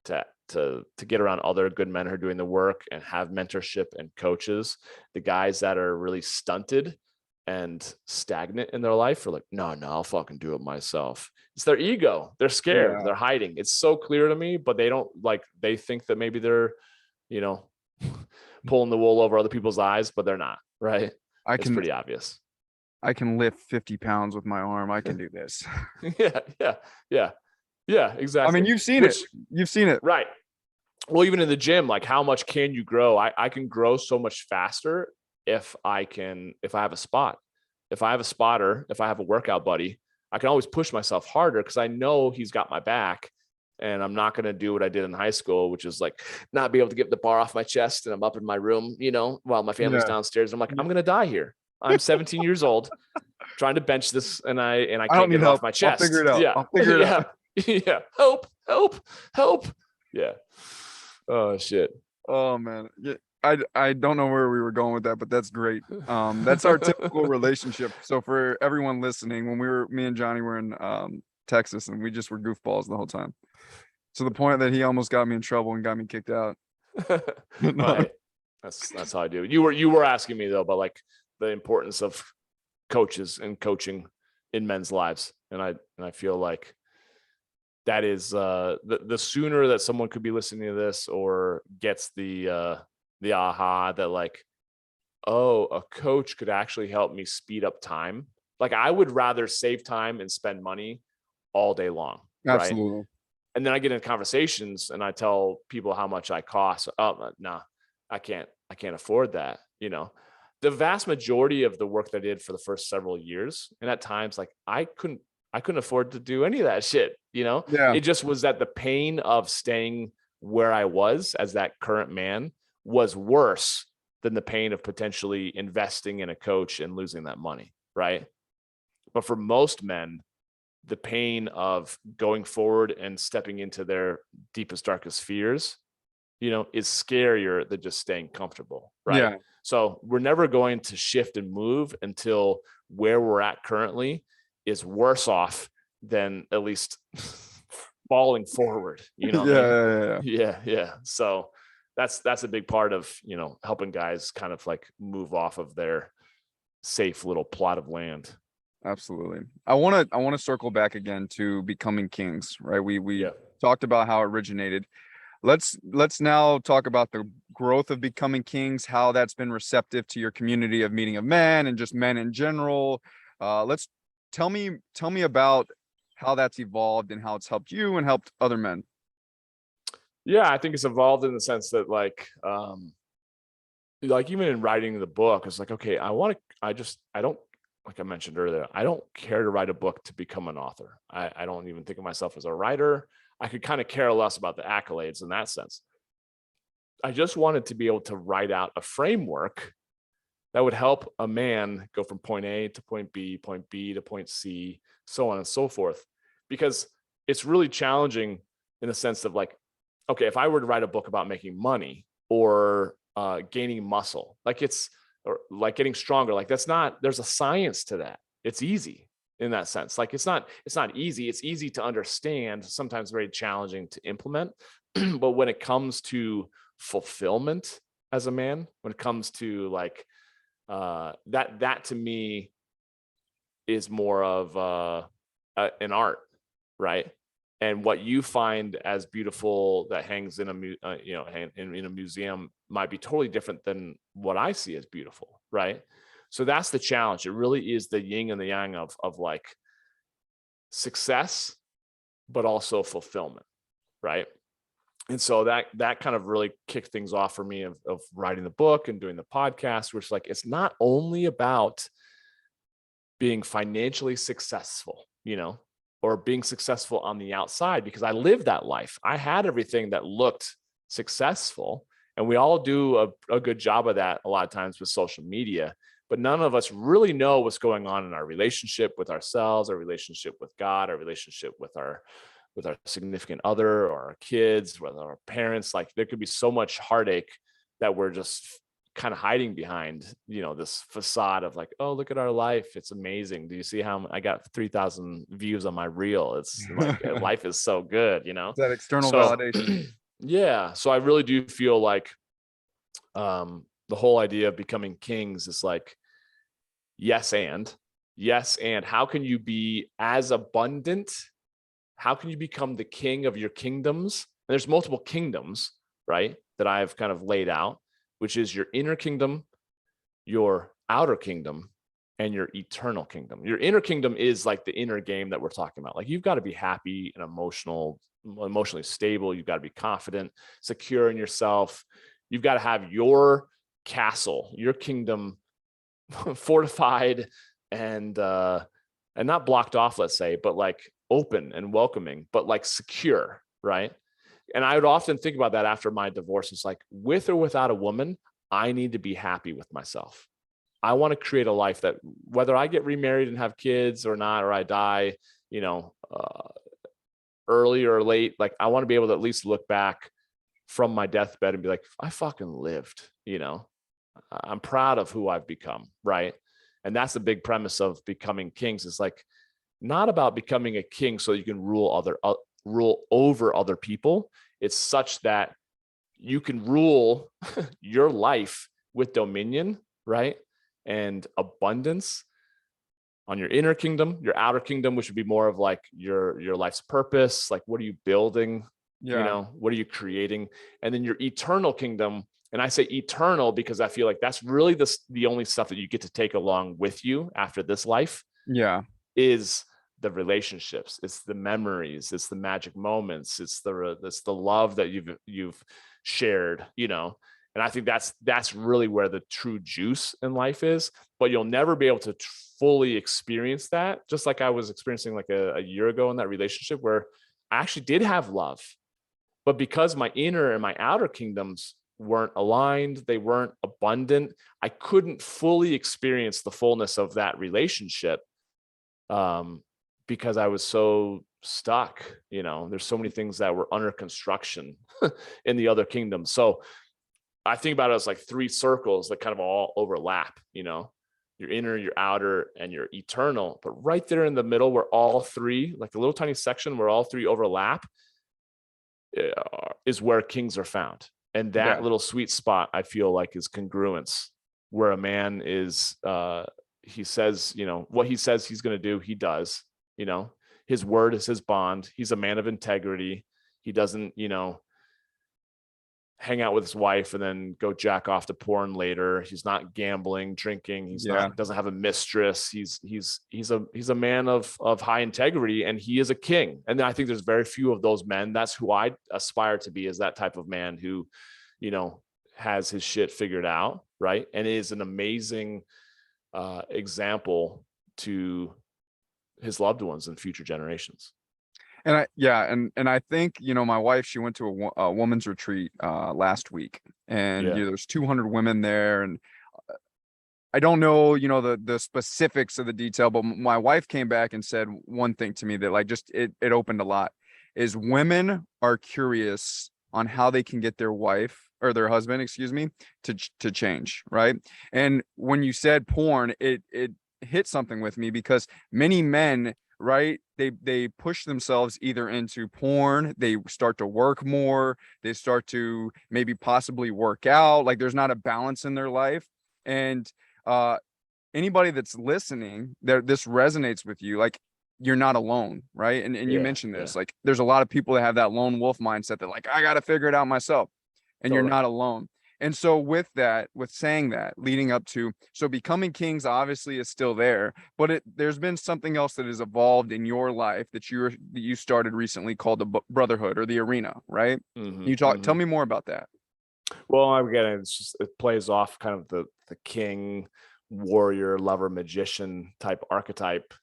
to get around other good men who are doing the work and have mentorship and coaches. The guys that are really stunted and stagnant in their life are like, no, I'll fucking do it myself. It's their ego. They're scared. They're hiding. It's so clear to me, but they think that maybe they're, pulling the wool over other people's eyes, but they're not, right? It's pretty obvious. I can lift 50 pounds with my arm. I can do this. Yeah, exactly. I mean, you've seen it. Right. Well, even in the gym, like, how much can you grow? I can grow so much faster if I have a spot, if I have a spotter, if I have a workout buddy, I can always push myself harder because I know he's got my back, and I'm not going to do what I did in high school, which is like not be able to get the bar off my chest. And I'm up in my room, while my family's downstairs. I'm like, I'm going to die here. I'm 17 years old trying to bench this, and I can't get it off my chest. I'll figure it out. Yeah. I'll figure it out. Yeah. Help. Yeah. Oh shit. Oh man. Yeah. I don't know where we were going with that, but that's great. That's our typical relationship. So for everyone listening, when me and Johnny were in Texas, and we just were goofballs the whole time, to the point that he almost got me in trouble and got me kicked out. No. Right. That's how I do. You were asking me though about like the importance of coaches and coaching in men's lives, and I feel like that is the sooner that someone could be listening to this or gets the aha that like, oh, a coach could actually help me speed up time. Like I would rather save time and spend money all day long. Absolutely. Right. And then I get in conversations and I tell people how much I cost. Oh, no, I can't afford that. You know, the vast majority of the work that I did for the first several years, and at times like I couldn't afford to do any of that shit. You know, Yeah. It just was that the pain of staying where I was as that current man was worse than the pain of potentially investing in a coach and losing that money. Right. But for most men, the pain of going forward and stepping into their deepest, darkest fears, you know, is scarier than just staying comfortable. Right. Yeah. So we're never going to shift and move until where we're at currently is worse off than at least falling forward. You know what I mean? Yeah. So that's a big part of, you know, helping guys kind of like move off of their safe little plot of land. Absolutely. I want to circle back again to becoming kings, right? We Yeah. talked about how it originated. Let's now talk about the growth of becoming kings, how that's been receptive to your community of meeting of men and just men in general. Let's tell me about how that's evolved and how it's helped you and helped other men. Yeah, I think it's evolved in the sense that like even in writing the book, it's like, okay, I don't, like I mentioned earlier, I don't care to write a book to become an author. I don't even think of myself as a writer. I could kind of care less about the accolades in that sense. I just wanted to be able to write out a framework that would help a man go from point A to point B to point C, so on and so forth. Because it's really challenging in the sense of like, okay, if I were to write a book about making money or gaining muscle, or like getting stronger, like there's a science to that. It's easy in that sense. Like it's not easy. It's easy to understand, sometimes very challenging to implement. But when it comes to fulfillment as a man, when it comes to like that to me is more of an art, right? And what you find as beautiful that hangs in in a museum might be totally different than what I see as beautiful, right? So that's the challenge. It really is the yin and the yang of like success, but also fulfillment, right? And so that kind of really kicked things off for me of writing the book and doing the podcast, which like it's not only about being financially successful, you know, or being successful on the outside, because I lived that life. I had everything that looked successful, and we all do a good job of that a lot of times with social media, but none of us really know what's going on in our relationship with ourselves, our relationship with God, our relationship with our significant other or our kids, with our parents. Like there could be so much heartache that we're just kind of hiding behind, you know, this facade of like, oh, look at our life. It's amazing. Do you see how I got 3,000 views on my reel? It's like life is so good, you know, that external validation. Yeah. So I really do feel like the whole idea of becoming kings is like, yes. And how can you be as abundant? How can you become the king of your kingdoms? And there's multiple kingdoms, right, that I've kind of laid out, which is your inner kingdom, your outer kingdom, and your eternal kingdom. Your inner kingdom is like the inner game that we're talking about. Like you've got to be happy and emotionally stable. You've got to be confident, secure in yourself. You've got to have your castle, your kingdom fortified and not blocked off, let's say, but like open and welcoming, but like secure, right? And I would often think about that after my divorce. It's like, with or without a woman, I need to be happy with myself. I want to create a life that whether I get remarried and have kids or not, or I die, you know, early or late, like I want to be able to at least look back from my deathbed and be like, I fucking lived, you know, I'm proud of who I've become. Right. And that's the big premise of becoming kings. It's like, not about becoming a king so you can rule over other people. It's such that you can rule your life with dominion, right? And abundance on your inner kingdom, your outer kingdom, which would be more of like your life's purpose. Like, what are you building? You know, what are you creating? And then your eternal kingdom. And I say eternal because I feel like that's really the only stuff that you get to take along with you after this life. Yeah. Is the relationships, it's the memories, it's the magic moments, it's the love that you've shared, you know. And I think that's really where the true juice in life is. But you'll never be able to fully experience that, just like I was experiencing like a year ago in that relationship where I actually did have love, but because my inner and my outer kingdoms weren't aligned, they weren't abundant, I couldn't fully experience the fullness of that relationship, because I was so stuck. You know, there's so many things that were under construction in the other kingdom. So I think about it as like three circles that kind of all overlap, you know, your inner, your outer, and your eternal. But right there in the middle where all three, like a little tiny section where all three overlap, is where kings are found. And that little sweet spot, I feel like, is congruence, where a man is, he says, you know, what he says he's going to do, he does. You know, his word is his bond. He's a man of integrity. He doesn't, you know, hang out with his wife and then go jack off to porn later. He's not gambling, drinking. He's not, doesn't have a mistress. He's a man of high integrity, and he is a king. And I think there's very few of those men. That's who I aspire to be, is that type of man who, you know, has his shit figured out, right? And is an amazing example to his loved ones and future generations. And I think, you know, my wife, she went to a woman's retreat last week, and you know, there's 200 women there, and I don't know, you know, the specifics of the detail, but my wife came back and said one thing to me that like just it opened a lot, is women are curious on how they can get their wife or their husband, excuse me, to change, right? And when you said porn, it hit something with me, because many men, right, they push themselves either into porn, they start to work more, they start to maybe possibly work out, like there's not a balance in their life. And anybody that's listening, that this resonates with you, like you're not alone, right? And you mentioned this, like there's a lot of people that have that lone wolf mindset that like, I got to figure it out myself, and you're not alone. And so with that, with saying that, leading up to, so becoming kings obviously is still there, but there's been something else that has evolved in your life that you started recently called the brotherhood, or the arena, right? You tell me more about that. Well, again, it's just, it plays off kind of the king, warrior, lover, magician type archetype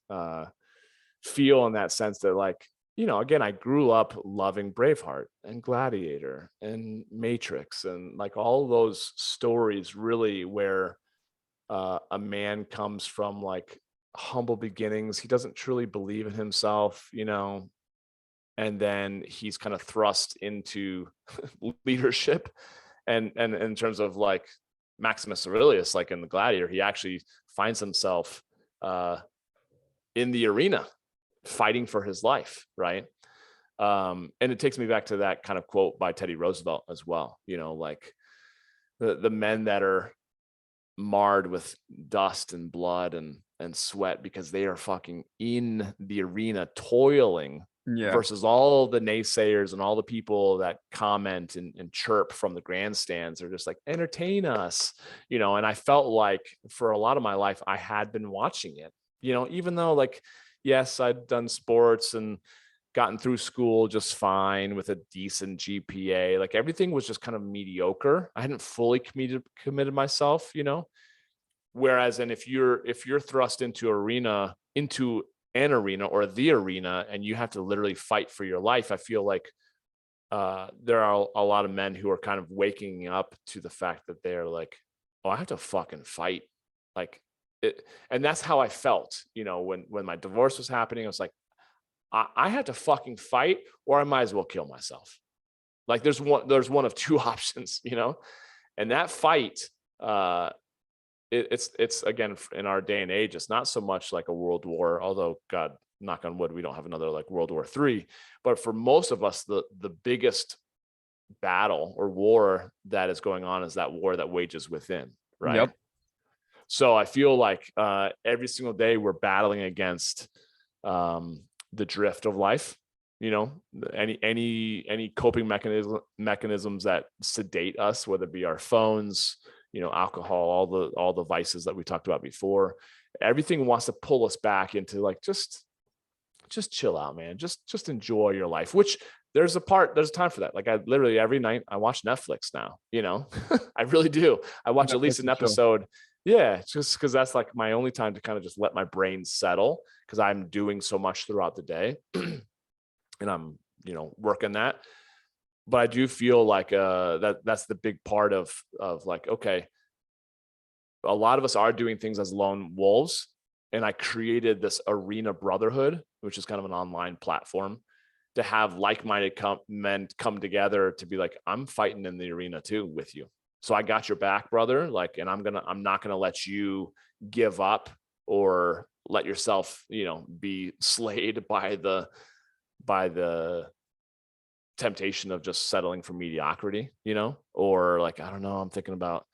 feel, in that sense that, like, you know, again, I grew up loving Braveheart and Gladiator and Matrix, and like all those stories really where a man comes from like humble beginnings. He doesn't truly believe in himself, you know, and then he's kind of thrust into leadership. And in terms of like Maximus Aurelius, like in the Gladiator, he actually finds himself in the arena fighting for his life, right? And it takes me back to that kind of quote by Teddy Roosevelt as well, you know, like the men that are marred with dust and blood and sweat because they are fucking in the arena toiling, versus all the naysayers and all the people that comment and chirp from the grandstands are just like, entertain us, you know. And I felt like for a lot of my life, I had been watching it, you know, even though like, yes, I'd done sports and gotten through school just fine with a decent GPA. Like everything was just kind of mediocre. I hadn't fully committed myself, you know. Whereas, and if you're thrust into an arena or the arena, and you have to literally fight for your life, I feel like there are a lot of men who are kind of waking up to the fact that they're like, oh, I have to fucking fight. Like it, and that's how I felt, you know, when my divorce was happening. I was like, I had to fucking fight, or I might as well kill myself. Like there's one of two options, you know. And that fight, it's again, in our day and age, it's not so much like a world war, although God knock on wood, we don't have another like World War III. But for most of us, the biggest battle or war that is going on is that war that wages within, right? Yep. So I feel like every single day we're battling against the drift of life, any coping mechanisms that sedate us, whether it be our phones, alcohol, all the vices that we talked about before. Everything wants to pull us back into like, just chill out, man. Just enjoy your life, which there's a time for that. Like I literally every night I watch Netflix now, I really do. I watch Netflix at least an and chill. episode. Yeah. Just cause that's like my only time to kind of just let my brain settle, cause I'm doing so much throughout the day and I'm, working that. But I do feel like that's the big part of like, okay, a lot of us are doing things as lone wolves. And I created this Arena Brotherhood, which is kind of an online platform, to have like-minded men come together to be like, I'm fighting in the arena too with you. So I got your back, brother. Like, and I'm not gonna let you give up or let yourself, be slayed by the temptation of just settling for mediocrity, or like, I don't know, I'm thinking about,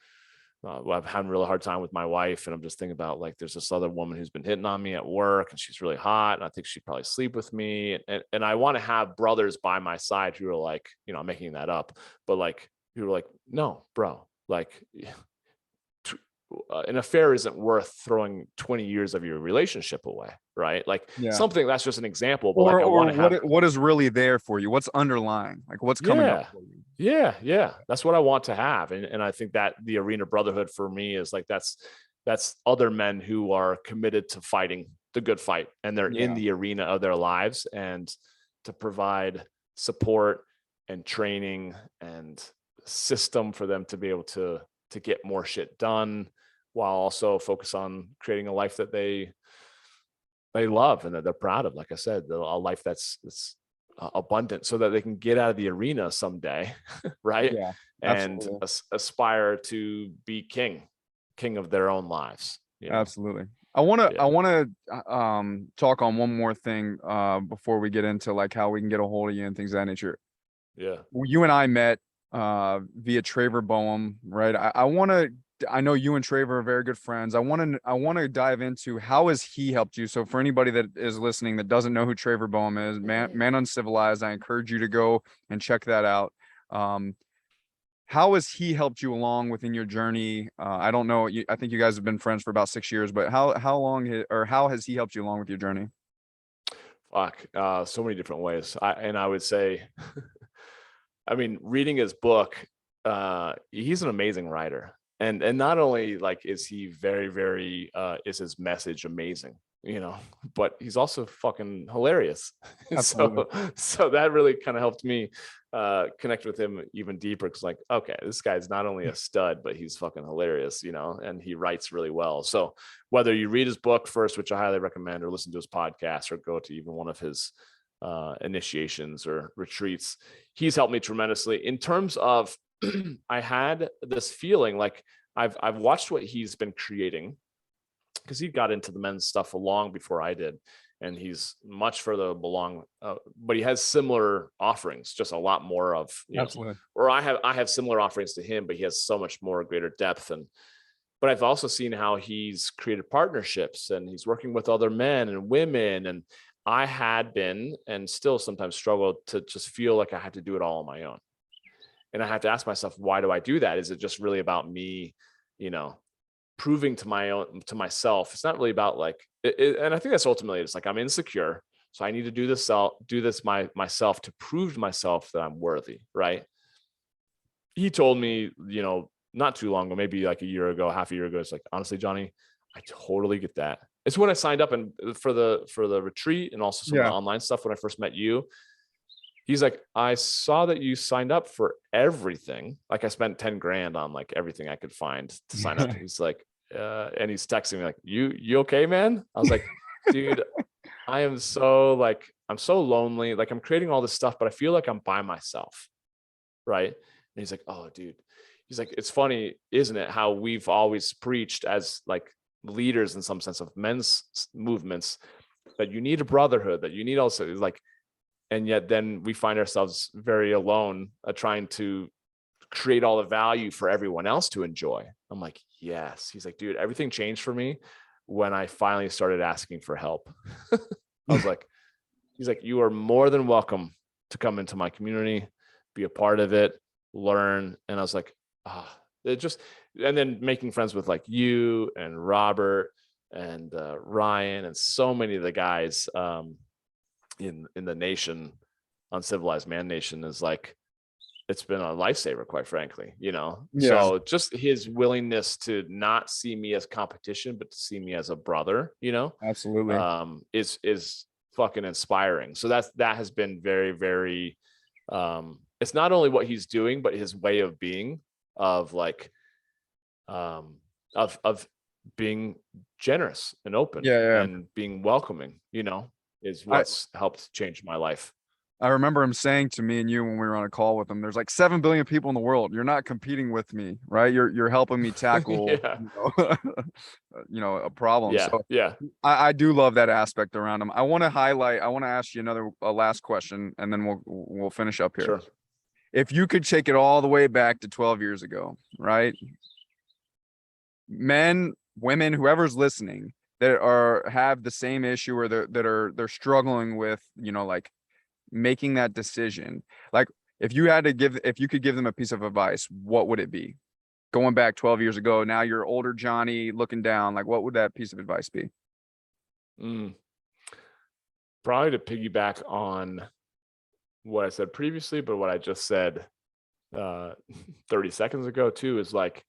I'm having a really hard time with my wife. And I'm just thinking about like, there's this other woman who's been hitting on me at work and she's really hot. And I think she'd probably sleep with me. And I want to have brothers by my side who are like, I'm making that up, but like, who are like, no, bro, like an affair isn't worth throwing 20 years of your relationship away. Right. Like something that's just an example, but like I want to have what is really there for you? What's underlying? Like what's coming up for you? Yeah. That's what I want to have. And I think that the Arena Brotherhood for me is like, that's other men who are committed to fighting the good fight and they're in the arena of their lives, and to provide support and training and system for them to be able to get more shit done while also focus on creating a life that they love and that they're proud of. Like I said, a life that's abundant, so that they can get out of the arena someday, right? Yeah, and aspire to be king of their own lives. Absolutely. I want to talk on one more thing before we get into like how we can get a hold of you and things of that nature. Yeah. You and I met via Traver Boehm, right? I know you and Traver are very good friends. I want to dive into how has he helped you. So for anybody that is listening that doesn't know who Traver Boehm is, man Uncivilized, I encourage you to go and check that out. How has he helped you along within your journey? I don't know. I think you guys have been friends for about 6 years, but how has he helped you along with your journey? Fuck, so many different ways. I would say, I mean, reading his book, he's an amazing writer. And not only like is he very, very is his message amazing, but he's also fucking hilarious. so that really kind of helped me connect with him even deeper, because like, okay, this guy's not only a stud, but he's fucking hilarious, and he writes really well. So whether you read his book first, which I highly recommend, or listen to his podcast, or go to even one of his initiations or retreats, he's helped me tremendously in terms of I had this feeling like I've watched what he's been creating, because he got into the men's stuff long before I did, and he's much further along, but he has similar offerings, just a lot more of, or I have similar offerings to him, but he has so much more greater depth. But I've also seen how he's created partnerships and he's working with other men and women. And I had been, and still sometimes struggle to just feel like I had to do it all on my own. And I have to ask myself, why do I do that? Is it just really about me, proving to myself? It's not really about like, and I think that's ultimately, it's like, I'm insecure, so I need to do this myself to prove to myself that I'm worthy. Right. He told me, not too long ago, maybe like half a year ago, it's like, honestly, Johnny, I totally get that. It's when I signed up and for the retreat, and also some of the online stuff when I first met you. He's like, I saw that you signed up for everything. Like I spent 10 grand on like everything I could find to sign up. He's like, and he's texting me like, you okay, man? I was like, dude, I'm so lonely. Like I'm creating all this stuff, but I feel like I'm by myself. Right. And he's like, oh, dude. He's like, it's funny, isn't it? How we've always preached as like leaders in some sense of men's movements, that you need a brotherhood, that you need also like, and yet then we find ourselves very alone trying to create all the value for everyone else to enjoy. I'm like, yes. He's like, dude, everything changed for me when I finally started asking for help. I was like, he's like, you are more than welcome to come into my community, be a part of it, learn. And I was like, it just, and then making friends with like you and Robert and Ryan and so many of the guys in the nation, Uncivilized Man Nation, is like, it's been a lifesaver, quite frankly, you know? Yeah. So just his willingness to not see me as competition, but to see me as a brother, you know, Absolutely. is fucking inspiring. So that has been very, very, it's not only what he's doing, but his way of being, of like, of being generous and open and being welcoming, you know, is what's helped change my life. I remember him saying to me and you when we were on a call with him, there's like 7 billion people in the world. You're not competing with me, right? You're helping me tackle, a problem. Yeah. So yeah. I do love that aspect around him. I want to ask you a last question, and then we'll finish up here. Sure. If you could take it all the way back to 12 years ago, right? Men, women, whoever's listening that have the same issue, or they're struggling with, like making that decision. Like if you could give them a piece of advice, what would it be? Going back 12 years ago, now you're older Johnny looking down, like what would that piece of advice be? Probably to piggyback on what I said previously, but what I just said 30 seconds ago too, is like,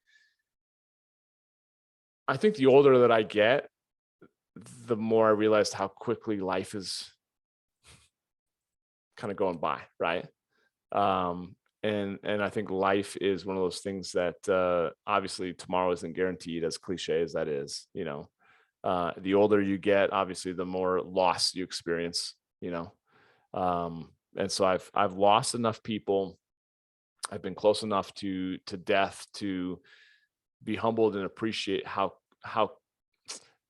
I think the older that I get, the more I realized how quickly life is kind of going by, right? And I think life is one of those things that obviously tomorrow isn't guaranteed, as cliche as that is, you know. The older you get, obviously the more loss you experience, you know. And so I've lost enough people. I've been close enough to death to be humbled and appreciate how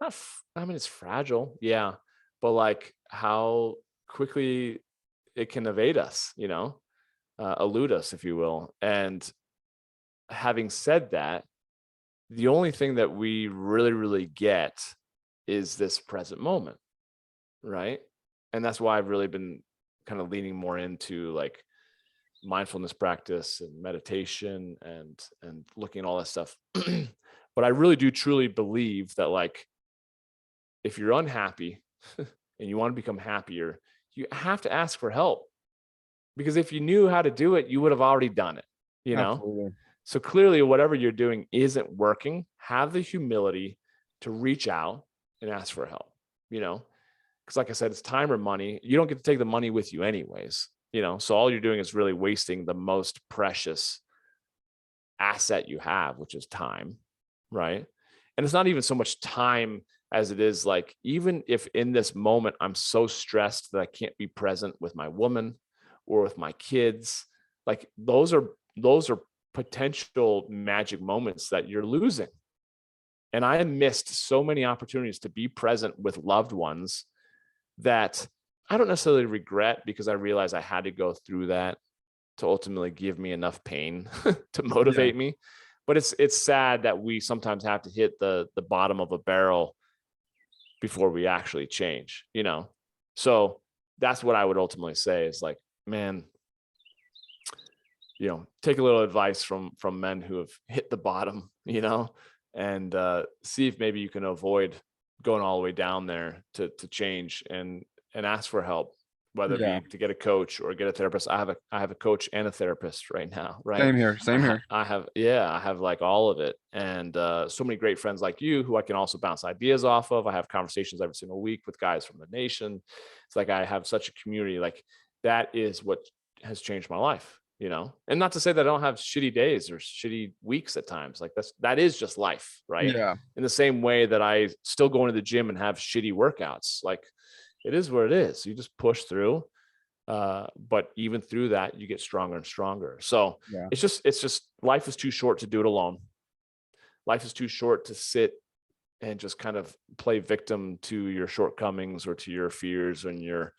I mean, it's fragile, yeah, but like how quickly it can evade us, you know, elude us, if you will. And having said that, the only thing that we really, really get is this present moment, right? And that's why I've really been kind of leaning more into like mindfulness practice and meditation and looking at all that stuff. But I really do truly believe that, like, if you're unhappy and you want to become happier, you have to ask for help, because if you knew how to do it, you would have already done it, you know? Absolutely. So clearly whatever you're doing isn't working. Have the humility to reach out and ask for help, you know? Because like I said, it's time or money. You don't get to take the money with you anyways, you know? So all you're doing is really wasting the most precious asset you have, which is time, right? And it's not even so much time as it is like, even if in this moment I'm so stressed that I can't be present with my woman or with my kids, like those are potential magic moments that you're losing. And I missed so many opportunities to be present with loved ones that I don't necessarily regret, because I realized I had to go through that to ultimately give me enough pain to motivate me. But it's sad that we sometimes have to hit the bottom of a barrel before we actually change, you know? So that's what I would ultimately say is like, man, you know, take a little advice from men who have hit the bottom, you know, and see if maybe you can avoid going all the way down there to change, and ask for help, whether it be to get a coach or get a therapist. I have a coach and a therapist right now, right? Same here. I have like all of it. And so many great friends like you who I can also bounce ideas off of. I have conversations every single week with guys from the nation. It's like I have such a community. Like that is what has changed my life, you know? And not to say that I don't have shitty days or shitty weeks at times. Like that is just life, right? Yeah. In the same way that I still go into the gym and have shitty workouts. Like it is what it is. You just push through. But even through that, you get stronger and stronger. So it's just life is too short to do it alone. Life is too short to sit and just kind of play victim to your shortcomings or to your fears and your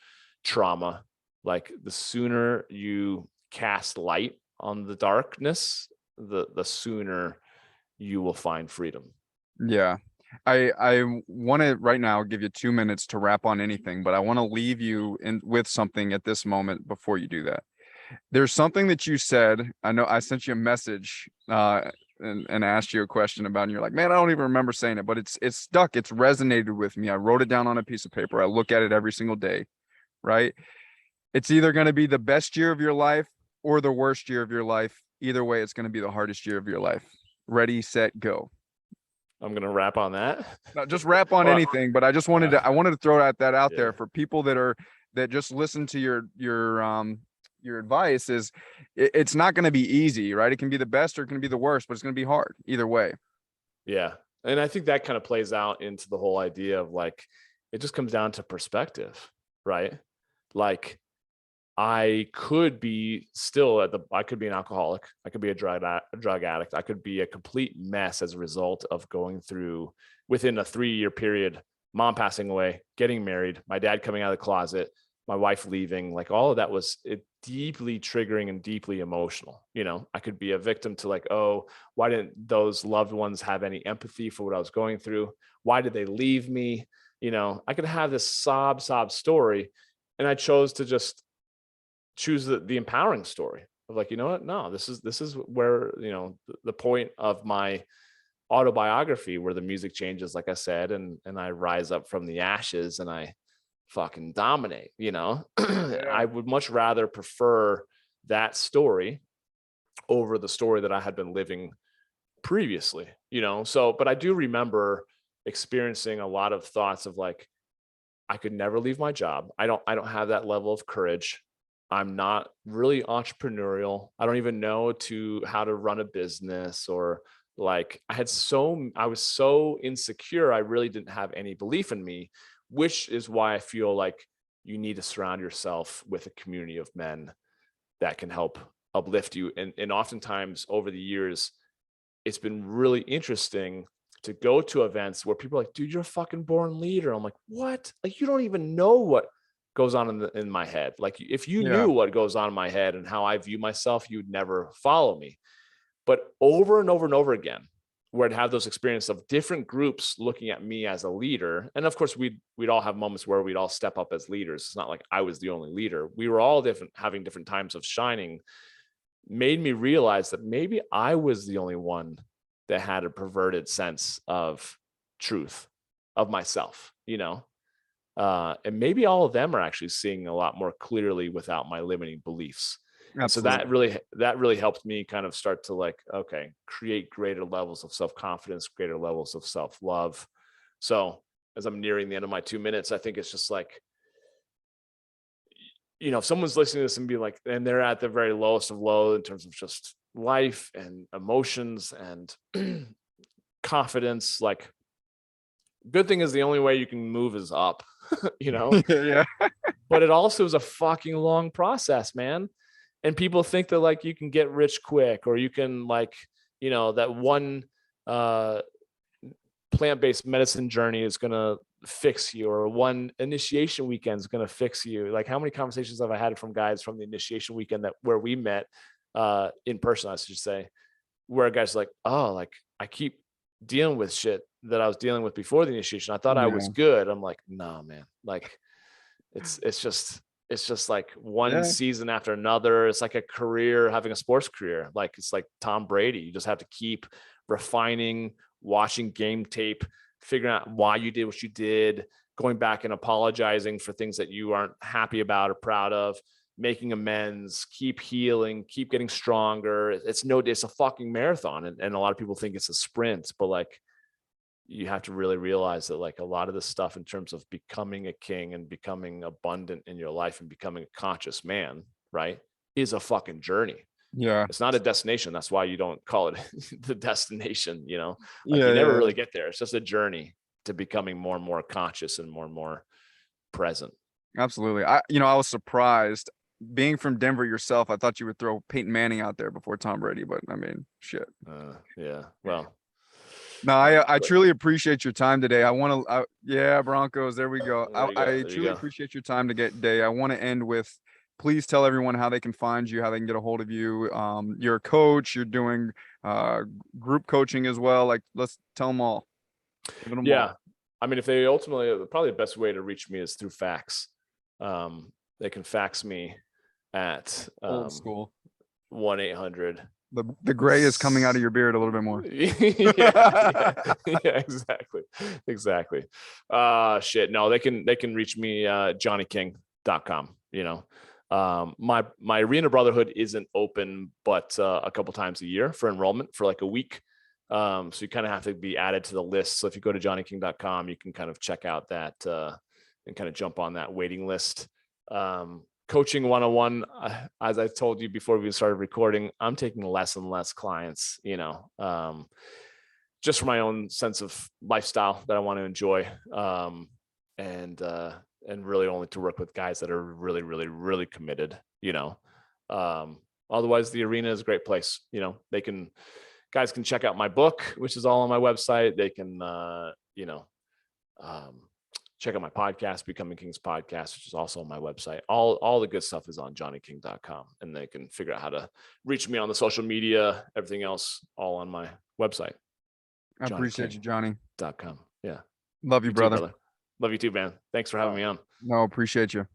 trauma. Like the sooner you cast light on the darkness, the sooner you will find freedom. Yeah. I want to right now give you 2 minutes to wrap on anything, but I want to leave you with something at this moment before you do that. There's something that you said. I know I sent you a message and asked you a question about, and you're like, man, I don't even remember saying it, but it's stuck. It's resonated with me. I wrote it down on a piece of paper. I look at it every single day, right? It's either going to be the best year of your life or the worst year of your life. Either way, it's going to be the hardest year of your life. Ready, set, go. I'm going to wrap on that. No, just wrap on anything, but I just wanted to, I wanted to throw that out there for people that just listen to your advice. Is it's not going to be easy, right? It can be the best or it can be the worst, but it's going to be hard either way. Yeah. And I think that kind of plays out into the whole idea of like, it just comes down to perspective, right? Like I could be still I could be an alcoholic. I could be a drug addict. I could be a complete mess as a result of going through within a 3-year period, mom passing away, getting married, my dad coming out of the closet, my wife leaving, like all of that was deeply triggering and deeply emotional. You know, I could be a victim to like, oh, why didn't those loved ones have any empathy for what I was going through? Why did they leave me? You know, I could have this sob story. And I chose to just choose the empowering story of like, you know what? No, this is where, you know, the point of my autobiography where the music changes, like I said, and I rise up from the ashes and I fucking dominate, you know. I would much rather prefer that story over the story that I had been living previously, you know. So, but I do remember experiencing a lot of thoughts of like, I could never leave my job. I don't have that level of courage. I'm not really entrepreneurial. I don't even know how to run a business, or like I was so insecure. I really didn't have any belief in me, which is why I feel like you need to surround yourself with a community of men that can help uplift you. And oftentimes over the years, it's been really interesting to go to events where people are like, dude, you're a fucking born leader. I'm like, what? Like, you don't even know what goes on in my head. Like, if you knew what goes on in my head and how I view myself, you'd never follow me. But over and over and over again, where I'd have those experiences of different groups looking at me as a leader. And of course, we'd all have moments where we'd all step up as leaders. It's not like I was the only leader. We were all having different times of shining, made me realize that maybe I was the only one that had a perverted sense of truth of myself, you know? And maybe all of them are actually seeing a lot more clearly without my limiting beliefs. And so that really helped me kind of start to like, okay, create greater levels of self-confidence, greater levels of self-love. So as I'm nearing the end of my 2 minutes, I think it's just like, you know, if someone's listening to this and be like, and they're at the very lowest of low in terms of just life and emotions and confidence, like, good thing is the only way you can move is up, you know? Yeah. But it also is a fucking long process, man. And people think that like you can get rich quick, or you can like, you know, that one plant-based medicine journey is going to fix you, or one initiation weekend is going to fix you. Like, how many conversations have I had from guys from the initiation weekend where we met in person, I should say, where a guy's like, oh, like I keep dealing with shit that I was dealing with before the initiation. I thought I was good. I'm like, no, man. Like it's just like one season after another. It's like a career, having a sports career. Like, it's like Tom Brady. You just have to keep refining, watching game tape, figuring out why you did what you did, going back and apologizing for things that you aren't happy about or proud of, making amends, keep healing, keep getting stronger. It's a fucking marathon. And a lot of people think it's a sprint, but like, you have to really realize that like a lot of this stuff in terms of becoming a king and becoming abundant in your life and becoming a conscious man, right, is a fucking journey. Yeah. It's not a destination. That's why you don't call it the destination, you know, like you never really get there. It's just a journey to becoming more and more conscious and more present. Absolutely. I was surprised being from Denver yourself. I thought you would throw Peyton Manning out there before Tom Brady, but I mean, shit. Yeah. Well, No, I truly appreciate your time today. I want to, yeah, Broncos. There we go. There you go. I There you truly go. appreciate your time today. I want to end with, please tell everyone how they can find you, how they can get a hold of you. You're a coach. You're doing group coaching as well. Like, let's tell them all. Give them Yeah. all. I mean, if they ultimately, probably the best way to reach me is through fax. They can fax me at Old school. 1-800. The gray is coming out of your beard a little bit more. Yeah, exactly. Shit. No, they can reach me, johnnyking.com, you know. My Arena Brotherhood isn't open, but a couple times a year for enrollment for like a week. So you kind of have to be added to the list. So if you go to johnnyking.com, you can kind of check out that and kind of jump on that waiting list. Coaching 101, as I told you before we started recording, I'm taking less and less clients, you know, just for my own sense of lifestyle that I want to enjoy. And really only to work with guys that are really, really, really committed, you know. Otherwise the Arena is a great place. You know, guys can check out my book, which is all on my website. They can, you know, check out my podcast, Becoming Kings Podcast, which is also on my website. All the good stuff is on johnnyking.com, and they can figure out how to reach me on the social media, everything else, all on my website. I appreciate you, Johnny. .com. Yeah. Love you, brother. Love you too, man. Thanks for having me on. No, appreciate you.